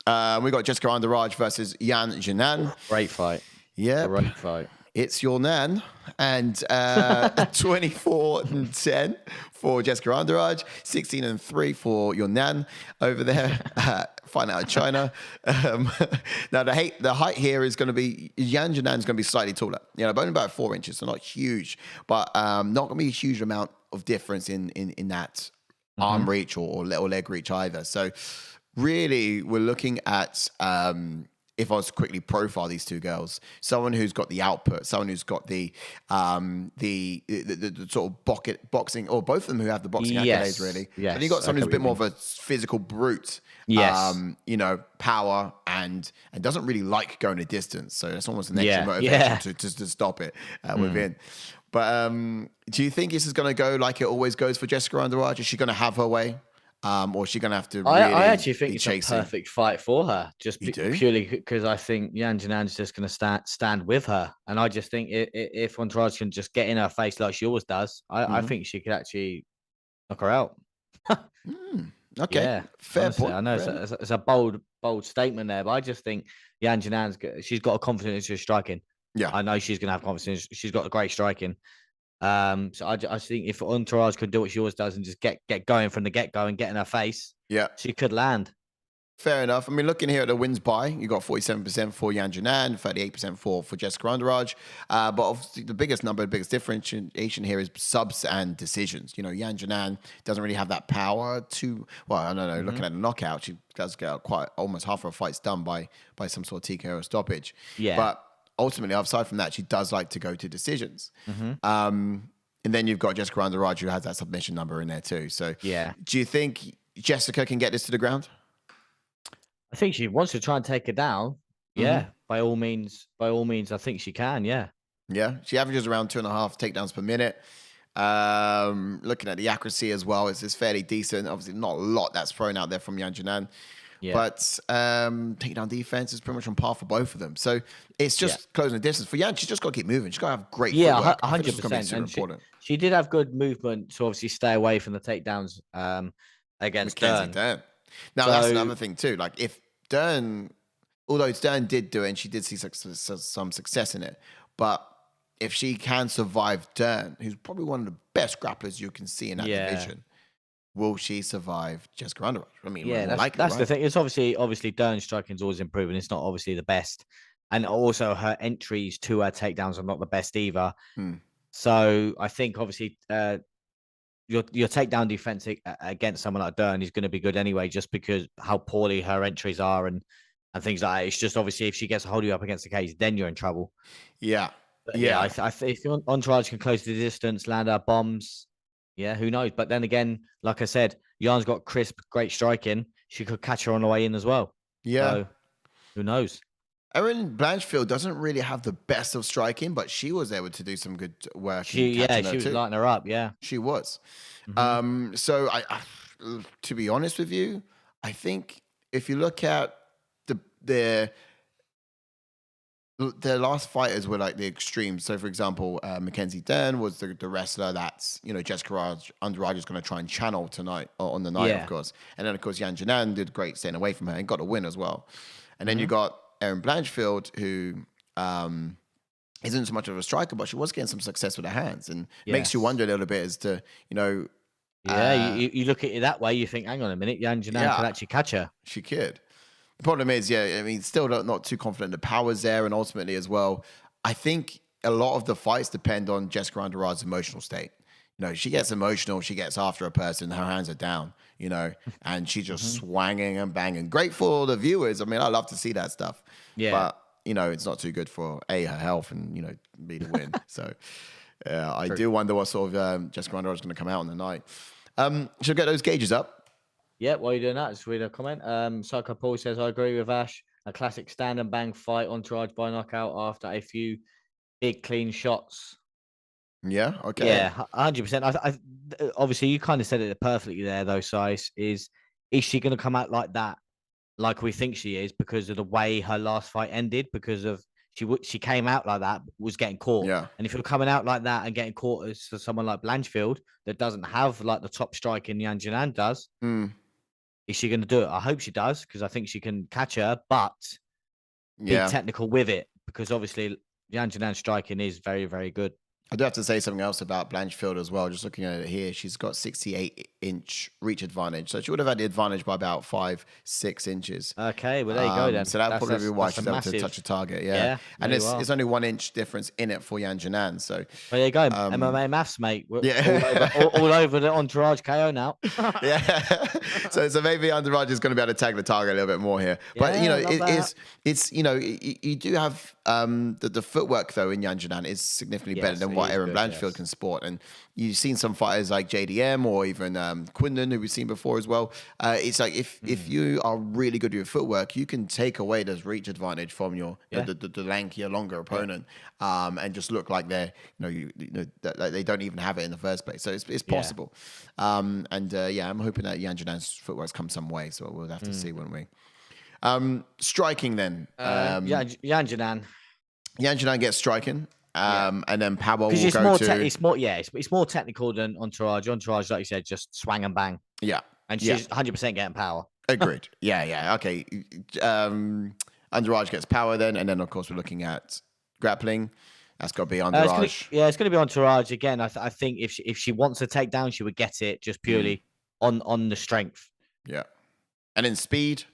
We got Jéssica Andrade versus Xiaonan.
Great fight.
Yeah,
great fight.
It's your nan, and 24-10 for Jéssica Andrade, 16-3 for your nan over there, fighting out of China. Now the height here is going to be Xiaonan's going to be slightly taller, only about 4 inches, so not huge, but not going to be a huge amount of difference in that arm reach or leg reach either. So really, we're looking at. If I was to quickly profile these two girls, someone who's got the output, someone who's got the sort of boxing, or both of them who have the boxing accolades, really.
Yes.
And you got someone who's a bit more of a physical brute.
Yes.
Power and doesn't really like going a distance. So that's almost an extra motivation to stop it within. But do you think this is going to go like it always goes for Jéssica Andrade? Is she going to have her way? Or is she going to have to really
I actually think it's
chasing?
A perfect fight for her, just purely because I think Xiaonan's just going to stand with her. And I just think if Andrade can just get in her face like she always does, I think she could actually knock her out.
Okay,
Yeah,
fair
honestly,
point.
I know it's a bold statement there, but I just think Janjanan's she's got a confidence in her striking.
Yeah.
I know she's going to have confidence. She's got a great striking. So I think if Entourage could do what she always does and just get going from the get go and get in her face,
Yeah.
she could land.
Fair enough. I mean, looking here at the wins by, you got 47% for Janjanan, 38% for Jéssica Andrade. But obviously the biggest number, the biggest differentiation here is subs and decisions. You know, Janjanan doesn't really have that power to, well, I don't know, looking at the knockout, she does get quite almost half of her fights done by some sort of TKO or stoppage.
Yeah.
But ultimately, aside from that, she does like to go to decisions. And then you've got Jéssica Andrade, who has that submission number in there too. So
Yeah.
do you think Jéssica can get this to the ground?
I think she wants to try and take her down. Yeah, by all means, I think she can. Yeah.
Yeah, she averages around 2.5 takedowns per minute. Looking at the accuracy as well, it's fairly decent. Obviously, not a lot that's thrown out there from Janjanan. Yeah. But takedown defense is pretty much on par for both of them. So it's just closing the distance. For Yan, she's just got to keep moving. She's got to have great footwork.
100%. And she did have good movement to obviously stay away from the takedowns against Dern.
Now, that's another thing too. Like if Dern, although Dern did do it and she did see some success in it, but if she can survive Dern, who's probably one of the best grapplers you can see in that division, will she survive Jéssica Andrade? I mean,
that's the thing. It's obviously Dern's striking is always improving. It's not obviously the best, and also her entries to her takedowns are not the best either. So I think obviously your takedown defense against someone like Dern is going to be good anyway, just because how poorly her entries are and things like that. It's just obviously if she gets a hold of you up against the cage, then you're in trouble.
Yeah.
I think if Entourage can close the distance, land our bombs. Yeah, who knows? But then again, like I said, Jan's got crisp, great striking. She could catch her on the way in as well.
Yeah.
So, who knows?
Erin Blanchfield doesn't really have the best of striking, but she was able to do some good work.
She was lighting her up. Yeah,
she was. So I, to be honest with you, I think if you look at the last fighters were like the extremes. So, for example, Mackenzie Dern was the wrestler that's, Jéssica Andrade is going to try and channel tonight, or on the night, of course. And then, of course, Janjanan did great staying away from her and got a win as well. And then you got Erin Blanchfield, who isn't so much of a striker, but she was getting some success with her hands. And makes you wonder a little bit as to, you
look at it that way, you think, hang on a minute, Janjanan could actually catch her.
She could. The problem is, I mean, still not too confident. The power's there, and ultimately as well, I think a lot of the fights depend on Jéssica Andrade's emotional state. She gets emotional, she gets after a person, her hands are down, and she's just swanging and banging. Great for the viewers. I mean, I love to see that stuff. Yeah. But, it's not too good for, her health and, B, to win. So, I do wonder what sort of Jéssica Andrade is going to come out on the night. She'll get those gauges up.
Yeah, while you're doing that, just read a comment. Psycho Paul says, I agree with Ash. A classic stand and bang fight, Entourage by knockout after a few big clean shots.
Yeah, okay.
Yeah, 100%. I obviously, you kind of said it perfectly there, though, Sice. Is she going to come out like that, like we think she is, because of the way her last fight ended? Because of she came out like that, was getting caught.
Yeah.
And if you're coming out like that and getting caught as someone like Blanchfield that doesn't have like the top strike in Janjanan does, is she going to do it? I hope she does, because I think she can catch her, but be technical with it, because obviously Janjanan's striking is very, very good.
I do have to say something else about Blanchfield as well. Just looking at it here, she's got 68-inch reach advantage. So she would have had the advantage by about 5-6 inches.
Okay, well, there you go then.
So that'll probably be why she's able to touch a target. Yeah. And it's only 1 inch difference in it for Janjanan. So
well, there you go. MMA maths, mate. We're all over the Entourage KO now.
So maybe Andrade is going to be able to tag the target a little bit more here. But, it's you do have the footwork, though, in Janjanan is significantly better than what Erin Blanchfield can sport. And you've seen some fighters like JDM or even Quinlan, who we've seen before as well. It's like if you are really good with your footwork, you can take away this reach advantage from your the lankier, longer opponent, and just look like they're like they don't even have it in the first place. So it's possible. I'm hoping that Janjanan's footwork's come some way. So we'll have to see, won't we? Striking then.
Janjanan
Janjanan gets striking. And then power will
because
go to...
it's more technical than Entourage. Entourage, like you said, just swang and bang.
Yeah.
And she's 100% getting power.
Agreed. Yeah. Okay. Andrade gets power then. And then, of course, we're looking at grappling. That's got to be Andrade.
It's going to be Entourage again. I think if she wants a takedown, she would get it just purely on the strength.
Yeah. And then speed.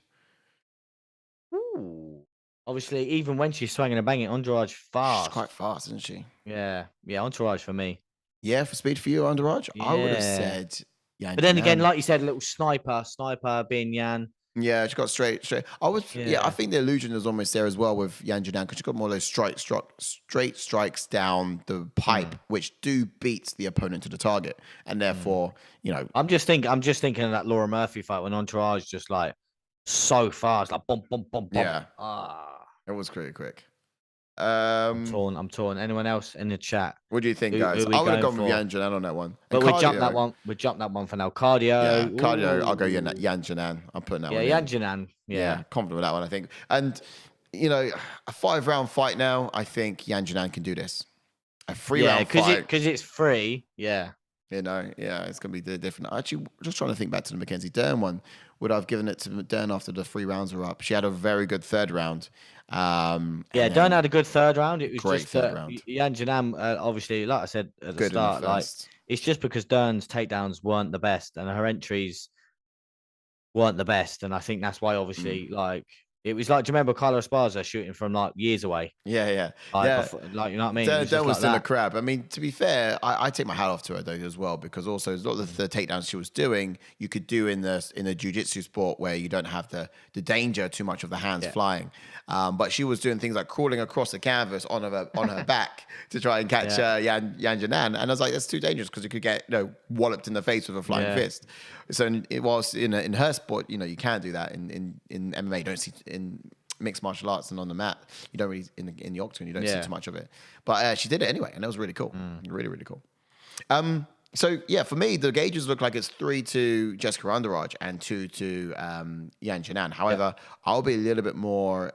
Ooh. Obviously, even when she's swinging and banging, Andrade fast.
She's quite fast, isn't she?
Yeah, Entourage for me.
Yeah, for speed for you, Andrade?
Yeah.
I would have said Yan.
But then again, like you said, a little sniper being Yan.
Yeah, she got straight. I think the illusion is almost there as well with Yan Jourdain because she got more of those straight strikes down the pipe, which do beat the opponent to the target, and therefore,
I'm just thinking of that Laura Murphy fight when Entourage just like so fast, like bump, bump, bump, bump.
Yeah, it was pretty quick.
I'm torn. Anyone else in the chat?
What do you think, guys? I would have gone with Yan Jourdain on that one.
But we jumped that one. We jumped that one for now. Cardio.
Yeah, cardio. I'll go Yan Jourdain. I'm putting that one.
Yeah, Yan Jourdain. Yeah,
confident with that one, I think. And a 5-round fight now. I think Yan Jourdain can do this. A 3-round fight
because it's free. Yeah.
It's gonna be different. Actually, just trying to think back to the Mackenzie Dern one. Would I've given it to Dern after the 3 rounds were up? She had a very good 3rd round.
Dern had a good 3rd round. It was
great
just
3rd round.
Yan Jourdain, obviously, like I said at the start, like it's just because Dern's takedowns weren't the best and her entries weren't the best, and I think that's why, obviously, like. It was like, do you remember Carlo Esparza shooting from like years away?
Yeah.
Before, like, you know what I mean?
Dern was still a crab. I mean, to be fair, I take my hat off to her though as well, because also a lot of the takedowns she was doing, you could do in the jiu-jitsu sport where you don't have the danger too much of the hands flying. But she was doing things like crawling across the canvas on her back to try and catch Yan Jourdain. And I was like, that's too dangerous because you could get walloped in the face with a flying fist. So it was in her sport, you can do that. In MMA, you don't see in mixed martial arts and on the mat, you don't really in the octagon, you don't see too much of it. But she did it anyway, and that was really cool. Really, really cool. So yeah, for me, the gauges look like it's 3 to Jéssica Andrade and 2 to Yan Jourdain. However, I'll be a little bit more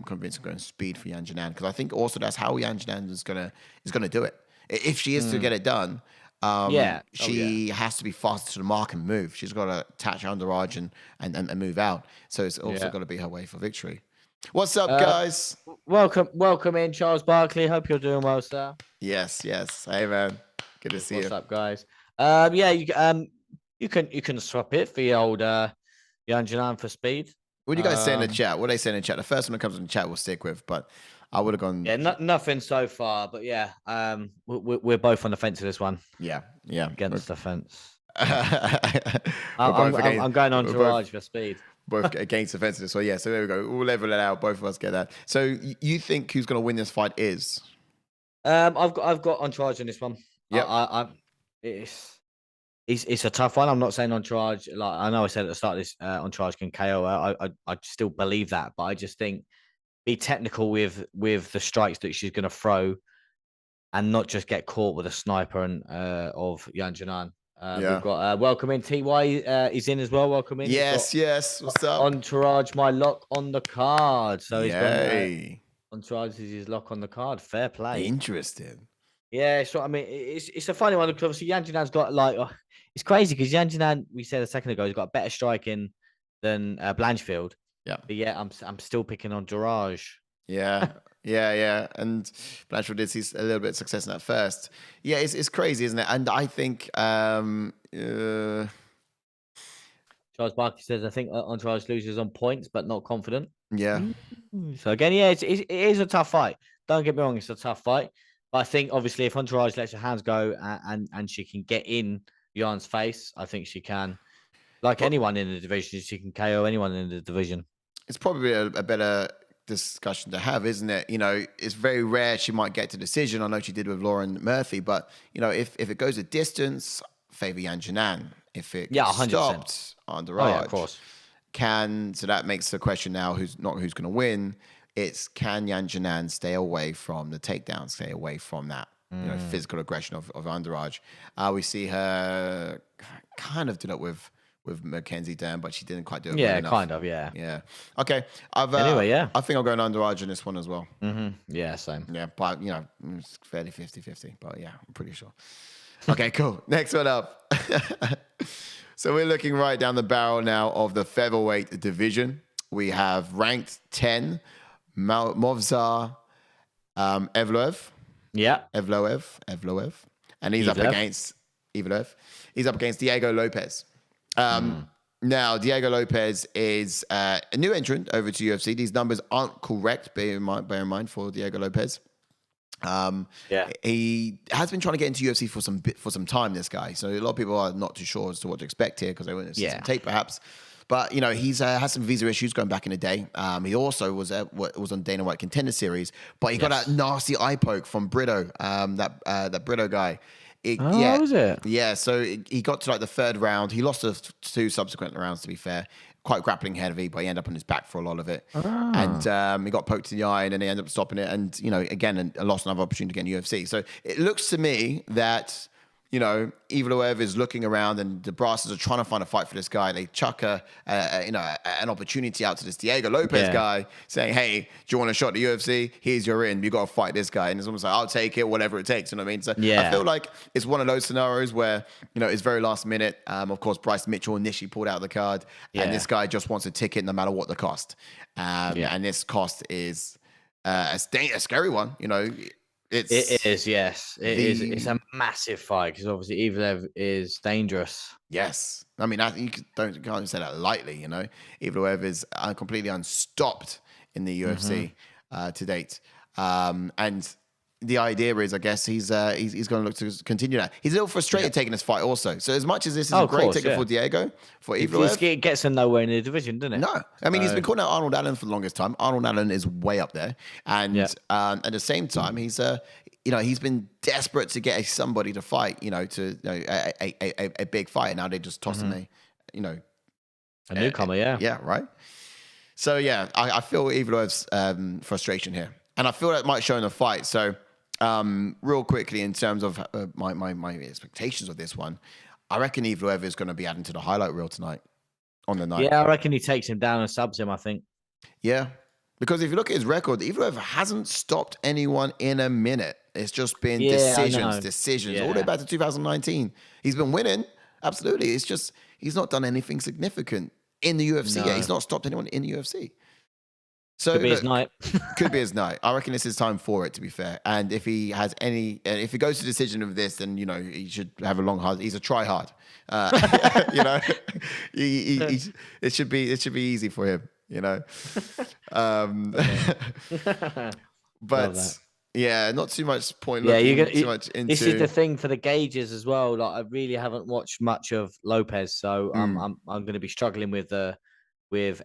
convinced of going speed for Yan Jourdain because I think also that's how Yan Jourdain is gonna do it. If she is to get it done, she has to be fast to the mark and move. She's got to attach Andrade and move out. So it's also got to be her way for victory. What's up, guys?
Welcome in, Charles Barkley. Hope you're doing well, sir.
Yes. Hey, man. Good to see you.
What's up, guys? You can swap it for your old Yan Jourdain for speed.
What do you guys say in the chat? What do they say in the chat? The first one that comes in the chat we'll stick with, but I would have gone.
Yeah, nothing so far, but we're both on the fence of this one.
Yeah.
Against the fence. I'm going on Entourage for speed.
Both against the fence of this one. Yeah, so there we go. We'll level it out. Both of us get that. So you think who's going to win this fight is?
I've got Entourage in this one.
Yeah.
It's a tough one. I'm not saying Entourage. Like I know I said at the start of this, Entourage can KO. I still believe that, but I just think be technical with the strikes that she's going to throw, and not just get caught with a sniper and of Yan Jourdain. We've got welcome in TY is in as well. Welcome in.
Yes. What's up?
Entourage, my lock on the card. So he's
got
Entourage is his lock on the card. Fair play.
Interesting.
Yeah, so I mean, it's a funny one because obviously Yan Jourdain's got like it's crazy because Yan Jourdain, we said a second ago, he's got better striking than Blanchfield.
Yeah,
but I'm still picking on Entourage.
Yeah. And Blanchfield did see a little bit of success in that first. Yeah, it's crazy, isn't it? And I think
Charles Barkley says, I think Entourage loses on points, but not confident.
Yeah.
So again, it is a tough fight. Don't get me wrong, it's a tough fight. But I think obviously if Entourage lets her hands go and she can get in Jan's face, I think she can. Like anyone in the division, she can KO anyone in the division.
It's probably a better discussion to have, isn't it? It's very rare she might get to decision. I know she did with Lauren Murphy, but if it goes a distance, favor Yan Jourdain. If it
100%.
stopped Andrade,
of course.
So that makes the question now who's going to win. It's can Yan Jourdain stay away from the takedown, stay away from that physical aggression of Andrade. We see her kind of do that with with Mackenzie Dern, but she didn't quite do it.
Yeah,
well enough.
kind of. Yeah.
Yeah. Okay.
Anyway, yeah.
I think I'll go Andrade in this one as well.
Yeah, same.
Yeah, but it's fairly 50-50. But yeah, I'm pretty sure. Okay, cool. Next one up. So we're looking right down the barrel now of the featherweight division. We have ranked 10, Movsar Evloev.
Yeah.
Evloev. And he's up against Evloev. He's up against Diego Lopez. Now, Diego Lopez is a new entrant over to UFC. These numbers aren't correct, bear in mind for Diego Lopez. He has been trying to get into UFC for some time, this guy. So a lot of people are not too sure as to what to expect here because they wouldn't see some tape perhaps. But, he's had some visa issues going back in the day. He also was on Dana White Contender Series, but he got that nasty eye poke from Brito, that Brito guy.
Was it?
Yeah, so he got to like the third round. He lost the two subsequent rounds, to be fair. Quite grappling heavy, but he ended up on his back for a lot of it. And he got poked in the eye, and then he ended up stopping it. And, again, lost another opportunity to get in UFC. So it looks to me that, Evloev is looking around, and the Brasses are trying to find a fight for this guy. They chuck an opportunity out to this Diego Lopez guy, saying, "Hey, do you want a shot at the UFC? Here's your in. You got to fight this guy." And it's almost like, "I'll take it, whatever it takes." You know what I mean? So I feel like it's one of those scenarios where it's very last minute. Of course, Bryce Mitchell initially pulled out of the card, and this guy just wants a ticket no matter what the cost. And this cost is a scary one.
It is, yes. It is. It's a massive fight because obviously Evloev is dangerous.
Yes. I mean, you can't say that lightly, Evloev is completely unstopped in the UFC to date. And the idea is, I guess, he's going to look to continue that. He's a little frustrated taking this fight also. So as much as this is a great ticket for Diego, for Evloev...
It gets him nowhere in the division, doesn't it?
No. I mean, he's been calling out Arnold Allen for the longest time. Arnold Allen is way up there. And at the same time, he's been desperate to get somebody to fight, to a big fight. Now they just toss him a
newcomer,
Yeah, right? So, I feel Evloev's frustration here. And I feel that might show in the fight. So... real quickly, in terms of my expectations of this one, I reckon Evloev is going to be adding to the highlight reel tonight on the night.
Yeah, I reckon he takes him down and subs him, I think.
Yeah, because if you look at his record, Evloev hasn't stopped anyone in a minute. It's just been decisions, all the way back to 2019. He's been winning, absolutely. It's just he's not done anything significant in the UFC yet. He's not stopped anyone in the UFC. So
could be his night.
Could be his night. I reckon this is time for it, to be fair. And if he has if he goes to decision of this, then he should have a long hard. He's a try hard. It should be easy for him. But not too much point. Too much into.
This is the thing for the gauges as well. Like I really haven't watched much of Lopez, so I'm going to be struggling with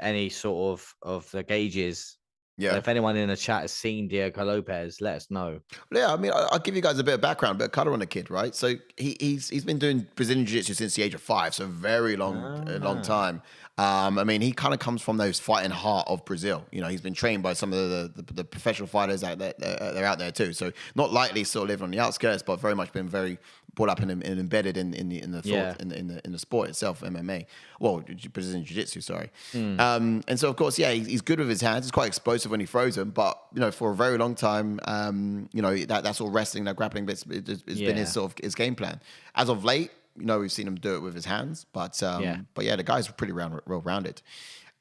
any sort of the gauges. Yeah. So if anyone in the chat has seen Diego Lopez, let us know.
Yeah, I mean, I'll give you guys a bit of background, a bit of color on the kid, right? So he's been doing Brazilian Jiu-Jitsu since the age of 5, so a very long time. I mean, he kind of comes from those fighting heart of Brazil. He's been trained by some of the professional fighters out there. They're out there too. So not likely sort of living on the outskirts, but very much been very brought up and embedded in the sport itself, MMA. Well, Brazilian Jiu-Jitsu, sorry. And so of course, he's good with his hands. He's quite explosive when he throws them. But for a very long time, that sort of wrestling, that grappling bits, it's been his game plan. As of late, we've seen him do it with his hands, but the guy's pretty well-rounded.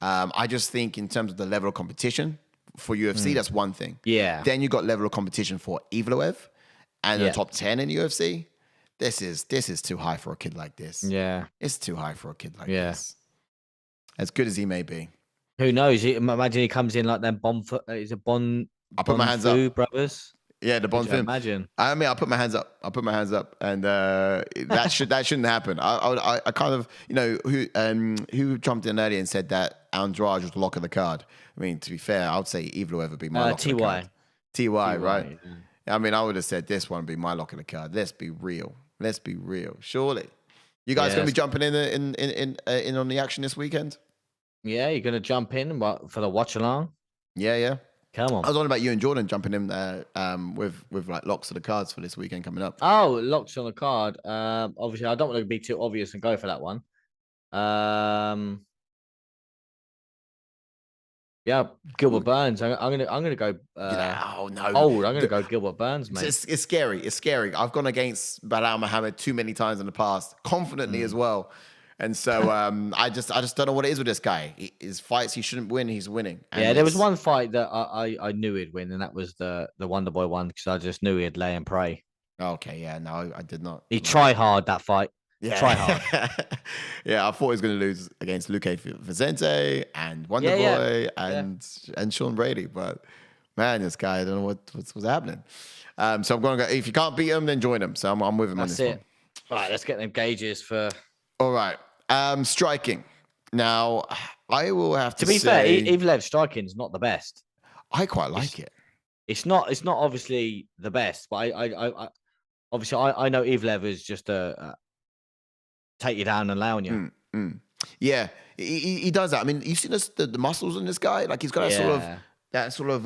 I just think in terms of the level of competition for UFC, that's one thing. Yeah. Then you got level of competition for Evloev and the top 10 in UFC. This is too high for a kid like this. Yeah. It's too high for a kid like this. As good as he may be.
Who knows? Imagine he comes in like them is it Bon?
I put my hands up,
brothers.
Yeah, the Bond film.
Imagine.
I mean, I'll put my hands up, and that shouldn't happen. I kind of who jumped in earlier and said that Andrade was the lock of the card. I mean, to be fair, I would say Evloev would be my lock of the card. TY, right? Yeah. I mean, I would have said this one would be my lock of the card. Let's be real. Surely, you guys gonna be jumping in on the action this weekend?
Yeah, you're gonna jump in for the watch along.
Yeah.
Come on.
I was on about you and Jourdain jumping in with like locks of the cards for this weekend coming up.
Oh, locks on the card. Obviously, I don't want to be too obvious and go for that one. Yeah, Gilbert Burns. I'm gonna go.
Oh no!
Old. I'm gonna go Gilbert Burns, mate.
It's scary. It's scary. I've gone against Belal Muhammad too many times in the past, confidently as well. And so I just don't know what it is with this guy. His fights he shouldn't win, he's winning. And
yeah, there was one fight that I knew he'd win, and that was the Wonder Boy one because I just knew he'd lay and pray.
Okay, yeah, no, I did not.
He tried hard that fight.
Yeah,
try hard.
Yeah, I thought he was going to lose against Luque Vicente and Wonder Boy and Sean Brady, but man, this guy, I don't know what's happening. So I'm going to go. If you can't beat him, then join him. So I'm with him on this one.
All right, let's get them gauges for.
All right, striking. Now I will have to.
To be fair, Evloev striking is not the best.
I quite like it.
It's not obviously the best, but I obviously I know Evloev is just a take you down and allowing you.
Yeah, he does that. I mean, you see the muscles in this guy. Like he's got that sort of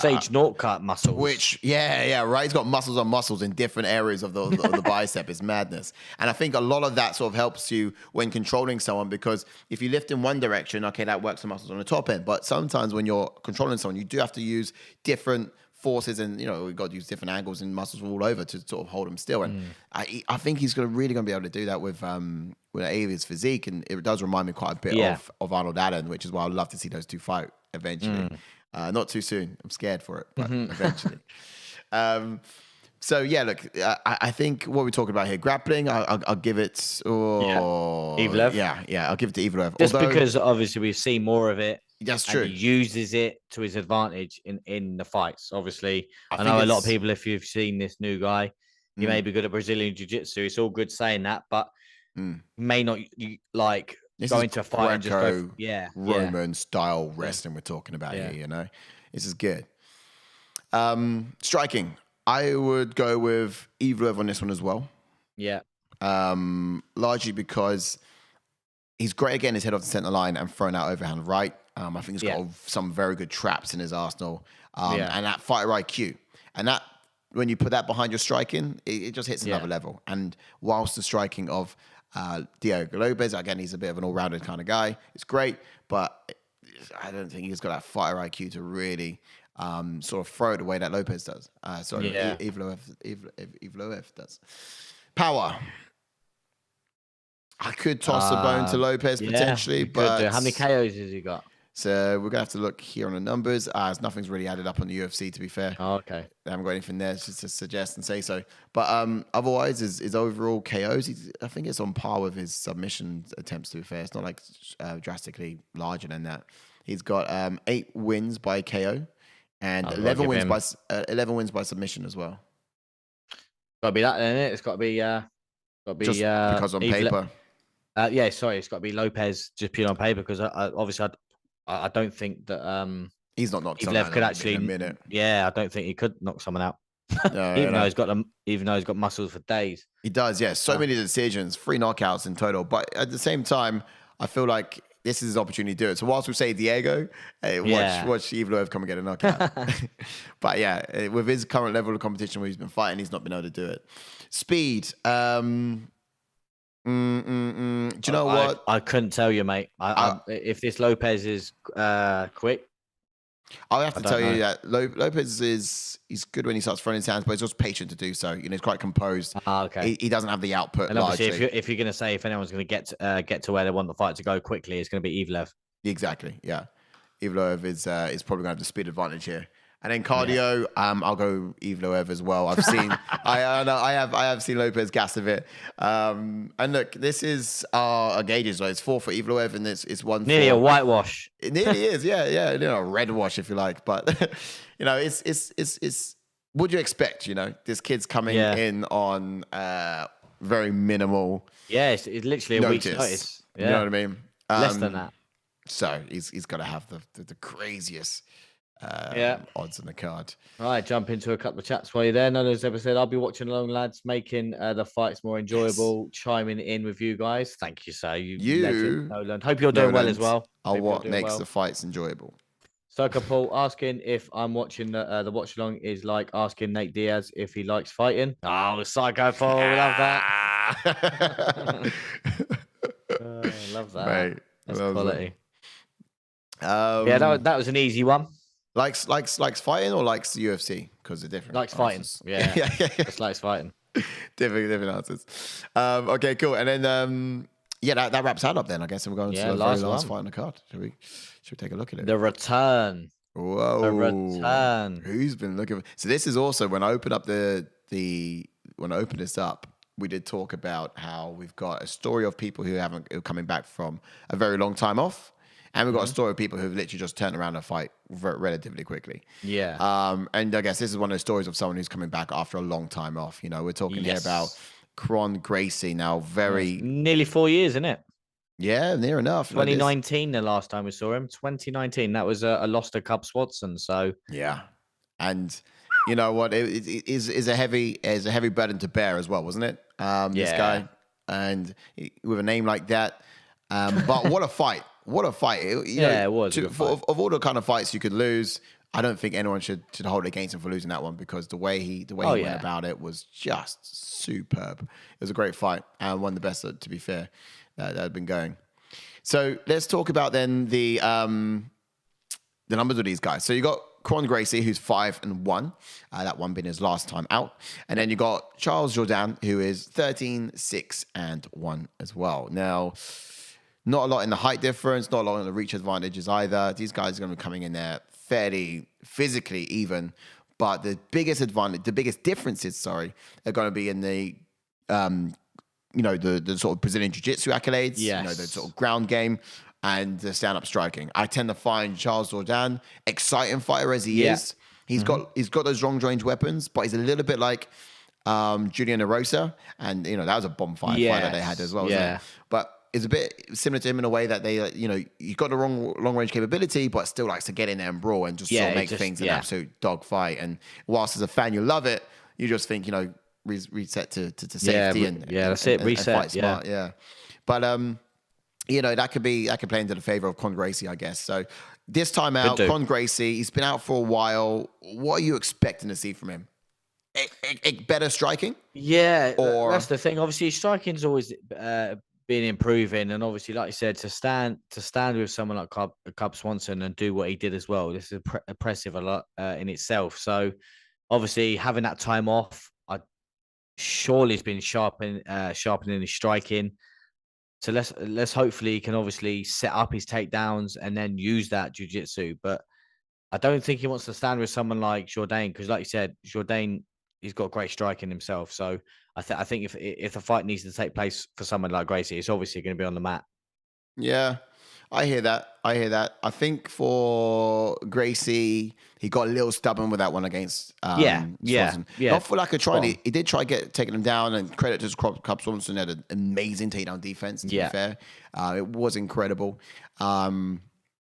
Sage Northcutt muscles.
Which right. He's got muscles on muscles in different areas of the bicep. It's madness. And I think a lot of that sort of helps you when controlling someone, because if you lift in one direction, okay, that works the muscles on the top end. But sometimes when you're controlling someone, you do have to use different forces, and we've got to use different angles and muscles all over to sort of hold him still. And I think he's really going to be able to do that with Avi's physique, and it does remind me quite a bit of Arnold Allen, which is why I'd love to see those two fight eventually. Not too soon. I'm scared for it, but eventually. So yeah, look, I think what we're talking about here, grappling, I'll give it.
Evloev.
Yeah, I'll give it to Evloev.
Just because obviously we've seen more of it.
That's true.
He uses it to his advantage in the fights. Obviously, I know a lot of people, if you've seen this new guy, he may be good at Brazilian Jiu-Jitsu. It's all good saying that, but may not like go into a fight and just go,
Roman style wrestling we're talking about here, This is good. Striking. I would go with Evloev on this one as well.
Yeah.
Largely because he's great at getting his head off the center line and throwing out overhand right. I think he's got some very good traps in his arsenal. And that fighter IQ. And that, when you put that behind your striking, it just hits another level. And whilst the striking of Diego Lopez, again, he's a bit of an all-rounded kind of guy. It's great, but I don't think he's got that fighter IQ to really sort of throw it the way that Lopez does. Evloev does. Power. I could toss a bone to Lopez potentially, but
how many KOs has he got?
So we're gonna have to look here on the numbers. As nothing's really added up on the UFC, to be fair.
Oh, okay.
They haven't got anything there just to suggest and say so. But otherwise, his overall KOs, I think it's on par with his submission attempts. To be fair, it's not like drastically larger than that. He's got 8 wins by KO and 11 wins by submission as well.
Got to be that, then, isn't it? It's got to be.
Just because on paper.
It's got to be Lopez just pure on paper, because I don't think that
he's not knocked someone out
could actually
in a minute.
Yeah, I don't think he could knock someone out. Even though he's got muscles for days.
He does, yeah. So many decisions, 3 knockouts in total. But at the same time, I feel like this is his opportunity to do it. So whilst we say Diego, watch Evloev come and get a knockout. But yeah, with his current level of competition where he's been fighting, he's not been able to do it. Speed. Do you know what?
I couldn't tell you, mate. If this Lopez is quick,
I'll have to tell you that Lopez he's good when he starts throwing his hands, but he's also patient to do so. He's quite composed.
Okay.
He doesn't have the output.
And obviously, if you're going to say if anyone's going to get to where they want the fight to go quickly, it's going to be Evloev.
Exactly. Yeah, Evloev is probably going to have the speed advantage here. And then cardio, I'll go Evloev as well. I've seen, I have seen Lopez gas a bit. And look, this is our gauges. Right? It's 4 for Evloev, and it's 1
nearly a whitewash.
It nearly is, yeah, a red wash if you like. But it's. What'd you expect? This kid's coming in on very minimal.
Yeah, it's literally a week's notice. Yeah.
You know what I mean?
Less than that.
So he's got to have the craziest. Odds on the card.
All right, jump into a couple of chats while you're there. None of us ever said I'll be watching along, lads, making the fights more enjoyable, chiming in with you guys. Thank you, sir. You Nolan. Hope you're doing well as well.
What makes the fights enjoyable?
Circa Paul asking if I'm watching the watch along is like asking Nate Diaz if he likes fighting. Oh, Psycho Paul, love that. I love that.
Mate,
That's
that
quality.
Yeah,
that was an easy one.
Likes fighting or likes the UFC? Because they're different.
Likes fighting. Yeah. Just likes fighting.
different answers. Okay, cool. And then that wraps that up then, I guess. And we're going to the very last fight on the card. Should we take a look at it?
The return.
Whoa.
The return.
Who's been looking for... So this is also when I opened up when I opened this up, we did talk about how we've got a story of people who are coming back from a very long time off. And we've got a story of people who've literally just turned around and fight relatively quickly.
Yeah.
And I guess this is one of those stories of someone who's coming back after a long time off. You know, we're talking here about Kron, Gracie, now
nearly 4 years, isn't it?
Yeah, near enough.
2019, the last time we saw him. 2019, that was a loss to Cub Swanson. So
yeah, and you know what? It is a heavy burden to bear as well, wasn't it? This guy, and with a name like that. But what a fight! What a fight!
It was.
Of all the kind of fights you could lose, I don't think anyone should hold it against him for losing that one, because the way he went about it was just superb. It was a great fight and one of the best, to be fair, that had been going. So let's talk about then the numbers of these guys. So you got Kron Gracie, who's 5-1, that one being his last time out, and then you got Charles Jourdain, who is 13-6-1 as well. Now, not a lot in the height difference, not a lot in the reach advantages either. These guys are going to be coming in there fairly physically even, but the biggest differences, are going to be in the the sort of Brazilian Jiu-Jitsu accolades, the sort of ground game and the stand-up striking. I tend to find Charles Jourdain, exciting fighter as he is. He's got those long-range weapons, but he's a little bit like Julian Erosa, and that was a bonfire fight that they had as well. Wasn't it? But it's a bit similar to him in a way that they, you've got the long-range capability, but still likes to get in there and brawl and just sort of make things an absolute dogfight. And whilst as a fan you love it, you just think, reset to safety
that's it. Reset.
And fight smart. Yeah. But that could play into the favor of Kron Gracie, I guess. So this time out, Kron Gracie, he's been out for a while. What are you expecting to see from him? Better striking?
Yeah, that's the thing. Obviously, striking's always been improving, and obviously, like you said, to stand with someone like Cub Swanson and do what he did as well, this is impressive a lot in itself. So obviously, having that time off, surely has been sharpening his striking. So let's hopefully he can obviously set up his takedowns and then use that jiu-jitsu. But I don't think he wants to stand with someone like Jourdain, because like you said, Jourdain, he's got great striking himself. So I think if the fight needs to take place for someone like Gracie, it's obviously going to be on the mat.
Yeah, I hear that. I think for Gracie, he got a little stubborn with that one against Swanson. Not for lack of trying. He did try taking him down, and credit to Cub Swanson, had an amazing takedown defense, to be fair. It was incredible.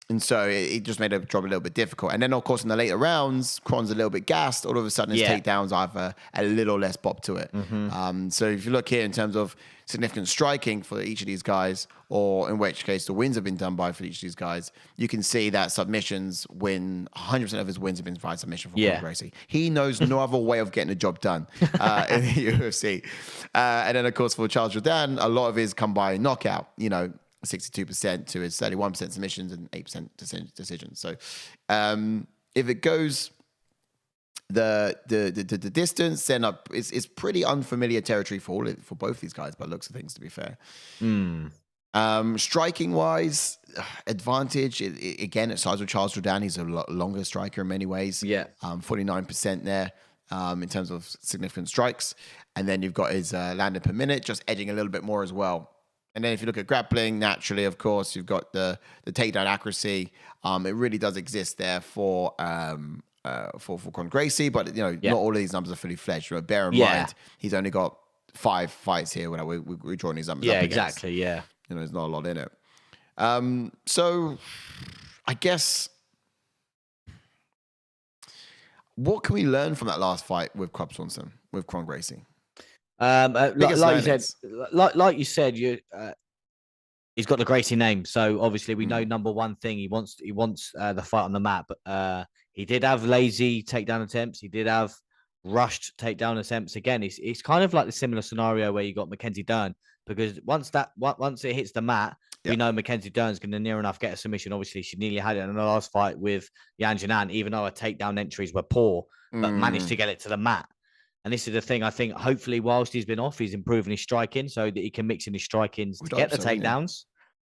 And so it just made the job a little bit difficult. And then, of course, in the later rounds, Kron's a little bit gassed. All of a sudden, his takedowns have a little less bop to it. So if you look here in terms of significant striking for each of these guys, or in which case the wins have been done by for each of these guys, you can see that submissions win. 100% of his wins have been via submission for Kron Gracie. He knows no other way of getting the job done in the UFC. And then, of course, for Charles Jourdain, a lot of his come by knockout, 62% to his 31% submissions and 8% decisions. So if it goes the distance, then it's pretty unfamiliar territory for both these guys, by the looks of things, to be fair. Striking wise, advantage again at size of Charles Jourdain. He's a lot longer striker in many ways. 49% there in terms of significant strikes, and then you've got his landed per minute just edging a little bit more as well. And then if you look at grappling, naturally, of course, you've got the takedown accuracy. It really does exist there for Kron Gracie, but not all of these numbers are fully fledged. Bear in mind, he's only got 5 fights here when we're drawing these numbers up against.
Exactly. Yeah,
there's not a lot in it. So I guess, what can we learn from that last fight with Cub Swanson, with Kron Gracie?
Like you said, he's got the Gracie name, so obviously we know number one thing, he wants the fight on the mat. But he did have lazy takedown attempts. He did have rushed takedown attempts again. It's kind of like the similar scenario where you got Mackenzie Dern, because once it hits the mat, we know Mackenzie Dern's going to near enough get a submission. Obviously, she nearly had it in the last fight with Xiaonan, even though her takedown entries were poor, but managed to get it to the mat. And this is the thing. I think hopefully, whilst he's been off, he's improving his striking so that he can mix in his strikings to get the takedowns,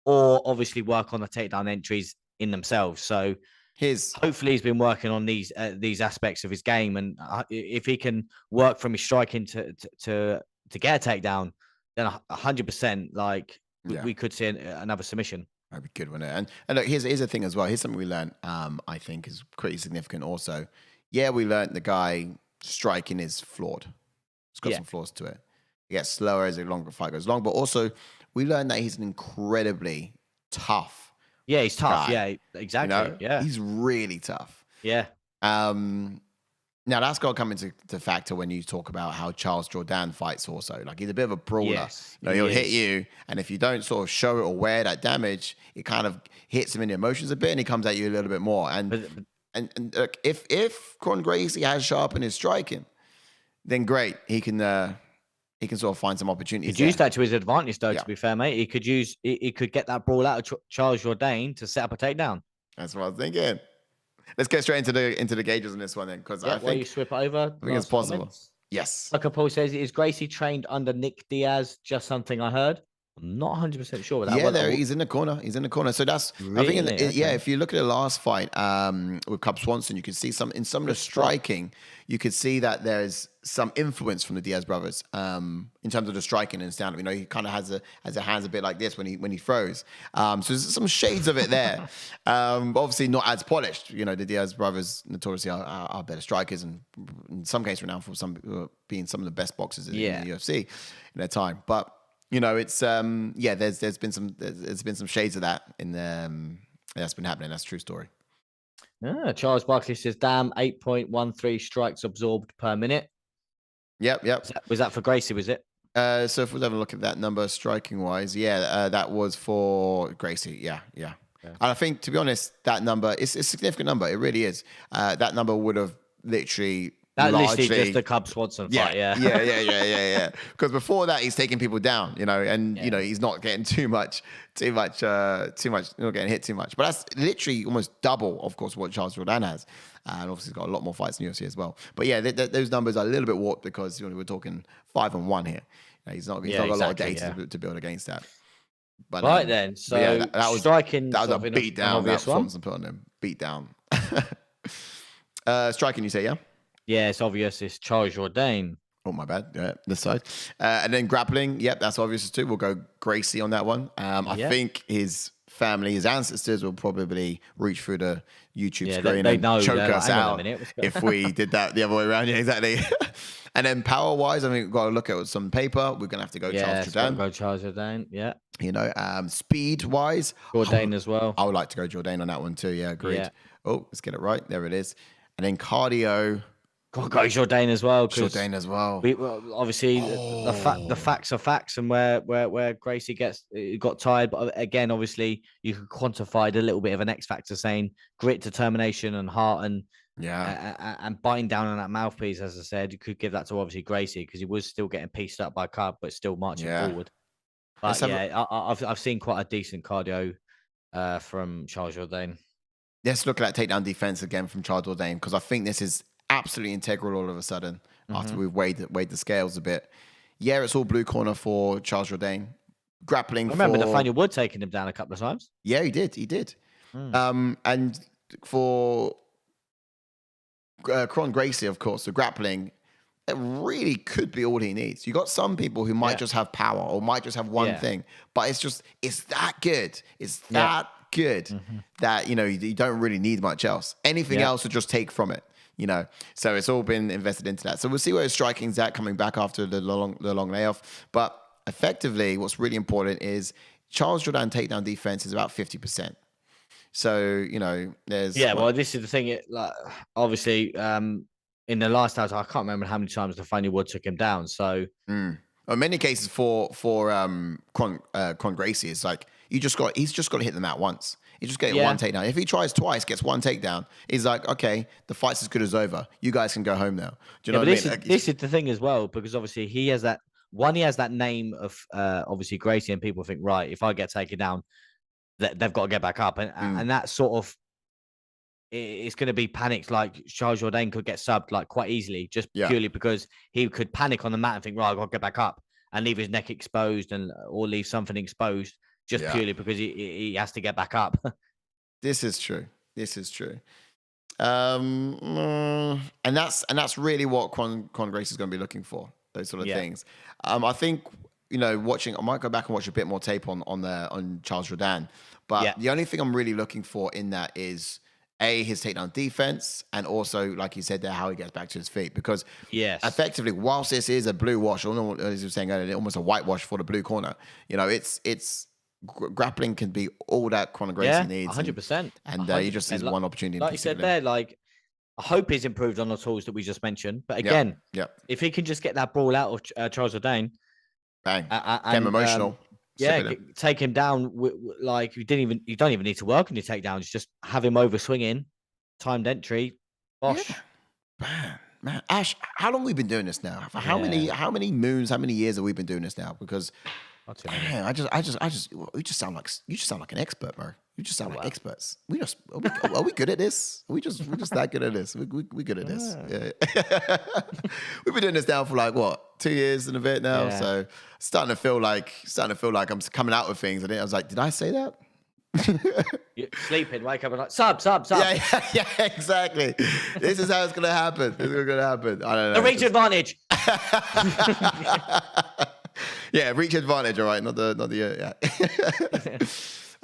or obviously work on the takedown entries in themselves. So hopefully he's been working on these aspects of his game, and if he can work from his striking to get a takedown, then 100% like we could see another submission.
That'd be good, wouldn't it? And look, here's a thing as well. Here's something we learned. I think is pretty significant. Also, we learned the guy striking is flawed. It's got some flaws to it. It gets slower as the longer fight goes along, but also we learned that he's an incredibly tough.
Yeah, he's tough.
Guy.
Yeah, exactly. You know? Yeah,
he's really tough.
Yeah.
Now that's got to come into factor when you talk about how Charles Jourdain fights. Also, like he's a bit of a brawler. Yes, he'll hit you, and if you don't sort of show it or wear that damage, it kind of hits him in the emotions a bit, and he comes at you a little bit more. And look, if Kron Gracie has sharpened his striking, then great, he can sort of find some opportunities.
He could use that to his advantage, though. To be fair, mate, he could get that brawl out of Charles Jourdain to set up a takedown.
That's what I was thinking. Let's get straight into the gauges on this one then, because I think
you swip over.
I think it's possible. Comments. Yes.
Like Paul says, is Gracie trained under Nick Diaz? Just something I heard. I'm not 100% sure.
He's in the corner. He's in the corner. So that's
really?
I think if you look at the last fight with Cub Swanson, you can see some of the striking. You could see that there's some influence from the Diaz brothers in terms of the striking and stand up. You know, he kind of has a hands a bit like this when he throws. So there's some shades of it there. Obviously not as polished. You know, the Diaz brothers notoriously are better strikers, and in some cases renowned for being some of the best boxers in the UFC in their time. But you know, it's there's been some shades of that that's been happening. That's a true story.
Charles Barkley says, "Damn, 8.13 strikes absorbed per minute."
Yep.
Was that for Gracie? Was it?
So if we have a look at that number, striking wise, that was for Gracie. Yeah. And I think, to be honest, that number is a significant number. It really is. That number would have literally.
That literally just the Cub Swanson fight,
yeah. Because before that, he's taking people down, you know, and you know he's not getting too much, not getting hit too much. But that's literally almost double, of course, what Charles Jourdain has, and obviously he's got a lot more fights in the UFC as well. But yeah, those numbers are a little bit warped because we're talking 5-1 here. He's not got a lot of data to build against that. But
then, so that was striking.
That was a beat down. That Swanson put on him. Beat down. Striking, you say, yeah.
Yeah, it's obvious. It's Charles Jourdain.
Oh, my bad. Yeah, this side. And then grappling. Yep, that's obvious too. We'll go Gracie on that one. I think his family, his ancestors will probably reach through the YouTube screen and choke us out if we did that the other way around. Yeah, exactly. And then power-wise, I mean, we've got to look at some paper. We're going to have to go Charles Jourdain.
Go Charles Jourdain, yeah.
You know, speed-wise.
Jourdain as well.
I would like to go Jourdain on that one too. Yeah, agreed. Yeah. Oh, let's get it right. There it is. And then cardio.
Go Jourdain as well.
Jourdain as well.
Obviously, the facts are facts, and where Gracie got tired. But again, obviously, you could quantify a little bit of an X factor, saying grit, determination, and heart, and and biting down on that mouthpiece. As I said, you could give that to obviously Gracie because he was still getting pieced up by Cub, but still marching forward. But I've seen quite a decent cardio from Charles Jourdain.
Let's look at that takedown defense again from Charles Jourdain, because I think this is absolutely integral all of a sudden after we've weighed the scales a bit. Yeah, it's all blue corner for Charles Jourdain. Grappling. I
remember Nathaniel Wood taking him down a couple of times.
Yeah, he did. And for Kron Gracie, of course, the grappling, it really could be all he needs. You got some people who might just have power or might just have one thing, but it's that good. It's that good that, you know, you don't really need much else. Anything else to just take from it. You know, so it's all been invested into that. So we'll see where his striking's at coming back after the long layoff. But effectively, what's really important is Charles Jourdain takedown defense is about 50%. So, you know, there's...
Yeah, well, this is the thing. Obviously, in the last house, I can't remember how many times Nathaniel Wood took him down. So...
In many cases for Kron Gracie, it's like he's just got to hit them out once. He just get one takedown. If he tries twice, gets one takedown, he's like, okay, the fight's as good as over. You guys can go home now. Do you know what I mean?
This is the thing as well, because obviously he has that name of obviously Gracie, and people think, right, if I get taken down, they've got to get back up, and that sort of it's going to be panicked. Like Jourdain could get subbed like quite easily, just purely because he could panic on the mat and think, right, I've got to get back up, and leave his neck exposed or leave something exposed just purely because he has to get back up.
This is true. And that's really what Kron Gracie is going to be looking for. Those sort of things. I think, watching, I might go back and watch a bit more tape on Charles Jourdain. But the only thing I'm really looking for in that is his takedown defense, and also, like you said there, how he gets back to his feet. Because effectively, whilst this is a blue wash, as you were saying earlier, almost a whitewash for the blue corner, it's grappling can be all that Kron Gracie needs.
100%.
And he just sees one opportunity.
Like you said there, like, I hope he's improved on the tools that we just mentioned. But again, if he can just get that ball out of Charles Jourdain,
bang, get him emotional.
Take him down. Like you don't even need to work on your takedowns. Just have him over swinging, timed entry. Bosh.
Yeah. Man, Ash, how long have we been doing this now? For how many moons? How many years have we been doing this now? Because man, you just sound like an expert, bro. You just sound like experts. Are we good at this? We're just that good at this. We good at this. Yeah. We've been doing this now for like what, 2 years and a bit now. Yeah. So starting to feel like I'm coming out with things. And I was like, did I say that?
You're sleeping, wake up and like sub.
Yeah, exactly. This is how it's gonna happen. I don't know.
The reach advantage.
Yeah, reach advantage. All right, not the.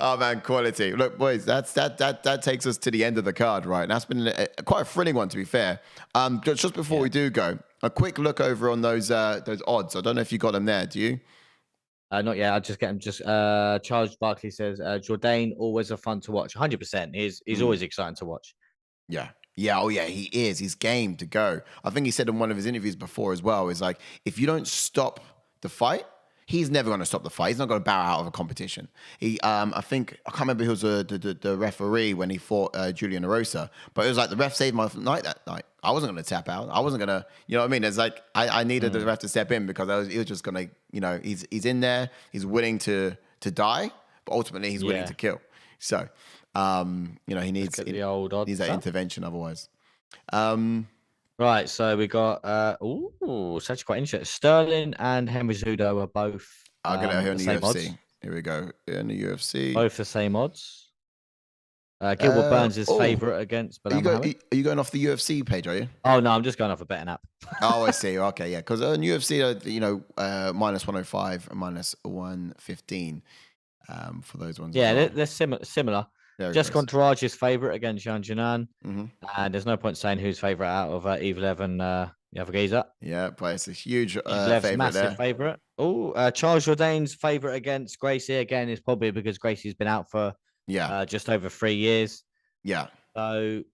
Oh man, quality. Look, boys, that takes us to the end of the card, right? And that's been quite a thrilling one, to be fair. Just before we do go, a quick look over on those odds. I don't know if you got them there. Do you?
Not yet. I'll just get him. Charles Barkley says Jourdain always a fun to watch. 100%. He's always exciting to watch.
Yeah. Oh yeah, he is. He's game to go. I think he said in one of his interviews before as well, is like, if you don't stop the fight, he's never going to stop the fight. He's not going to bow out of a competition. I think, I can't remember who was the referee when he fought Julian Erosa, but it was like the ref saved my night that night. I wasn't going to tap out. I wasn't going to, you know what I mean? It's like, I needed the ref to step in because he was just going to, he's in there. He's willing to die, but ultimately he's willing to kill. So, he needs that intervention otherwise.
Right, so we got it's actually quite interesting. Sterling and Henry Cejudo are both
I'm gonna here in the UFC.
Odds.
Here we go. In the UFC.
Both the same odds. Gilbert Burns is favourite against Belal.
Are you going off the UFC page, are you?
Oh no, I'm just going off a betting app.
Oh, I see. Okay, yeah. Because on UFC, minus 105 and minus 115 for those ones.
Yeah, they're similar. Just Andrade is favourite against Xiaonan, and there's no point saying who's favourite out of Evloev and the other geezer.
Yeah, but it's a huge
massive favourite. Oh, Charles Jourdain's favourite against Gracie again is probably because Gracie's been out for just over 3 years.
Yeah.
So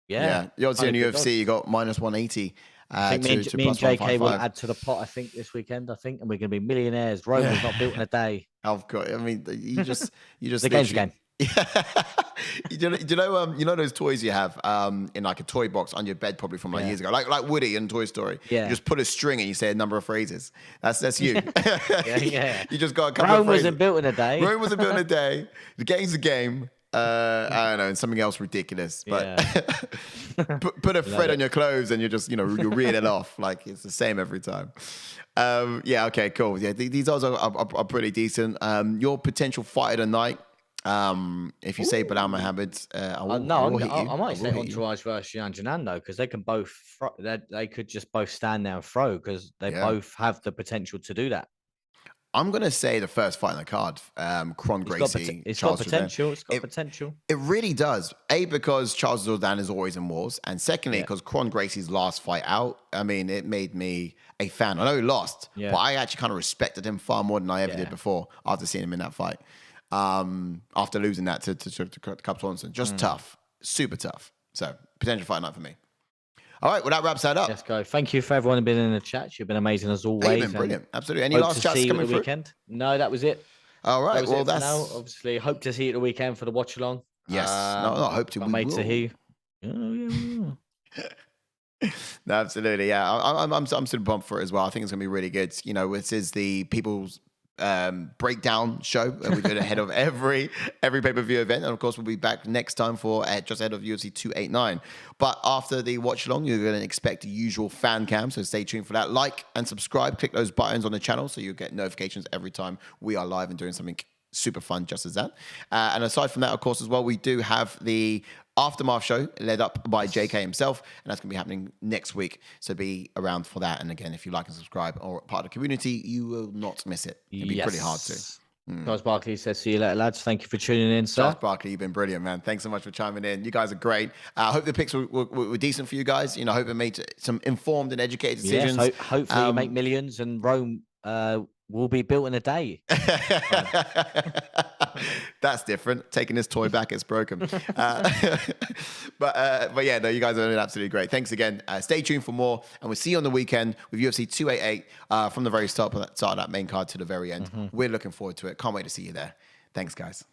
the odds in UFC you got minus 180.
I think me and JK will add to the pot. I think this weekend. And we're going to be millionaires. Rome was not built in a day.
Of course. I mean, you just
the game's a game.
you know those toys you have in like a toy box on your bed probably from years ago, like Woody in Toy Story. Yeah. You just put a string and you say a number of phrases. That's you. You just got a couple of phrases. Rome
wasn't built in a day.
Rome wasn't built in a day. The game's a game. I don't know, and something else ridiculous. But put a thread on your clothes and you're just you reel it off like it's the same every time. Okay, cool. Yeah, these odds are pretty decent. Your potential fight of the night. If you say Belal Muhammad, I
might say Entourage versus Xiaonan though, because they can both they could just both stand there and throw because they both have the potential to do that.
I'm gonna say the first fight on the card, Kron Gracie.
It's got potential. It's got potential.
It really does. Because Charles Jourdain is always in wars, and secondly, because Kron Gracie's last fight out, I mean, it made me a fan. I know he lost, but I actually kind of respected him far more than I ever did before after seeing him in that fight. After losing that to Cub Swanson. Just tough. Super tough. So, potential fight night for me. All right, well, that wraps that up.
Let's go. Thank you for everyone who's been in the chat. You've been amazing as always.
You've been brilliant. Absolutely. Any last chats coming through?
Weekend? No, that was it.
All right. Well, that's
now. Obviously, hope to see you at the weekend for the watch along.
Yes. No, not hope to. We will.
To hear. Oh, yeah.
No, absolutely. Yeah, I'm super pumped for it as well. I think it's gonna be really good. You know, this is the people's breakdown show. We do it ahead of every pay-per-view event, and of course we'll be back next time for just ahead of UFC 289. But after the watch along, you're going to expect the usual fan cam, so stay tuned for that. Like and subscribe, click those buttons on the channel so you'll get notifications every time we are live and doing something super fun just as that. And aside from that, of course, as well, we do have the Aftermath show led up by JK himself, and that's going to be happening next week. So be around for that. And again, if you like and subscribe or part of the community, you will not miss it. It'd be pretty hard to.
Charles Barkley says, see you later, lads. Thank you for tuning in, sir.
Charles Barkley, you've been brilliant, man. Thanks so much for chiming in. You guys are great. I hope the picks were decent for you guys. You know, I hope it made some informed and educated decisions.
Yes, hopefully you make millions and Rome will be built in a day.
That's different. Taking this toy back, it's broken. But yeah, no, you guys are doing absolutely great. Thanks again. Stay tuned for more, and we'll see you on the weekend with UFC 288 from the very start of that main card to the very end. We're looking forward to it. Can't wait to see you there. Thanks, guys.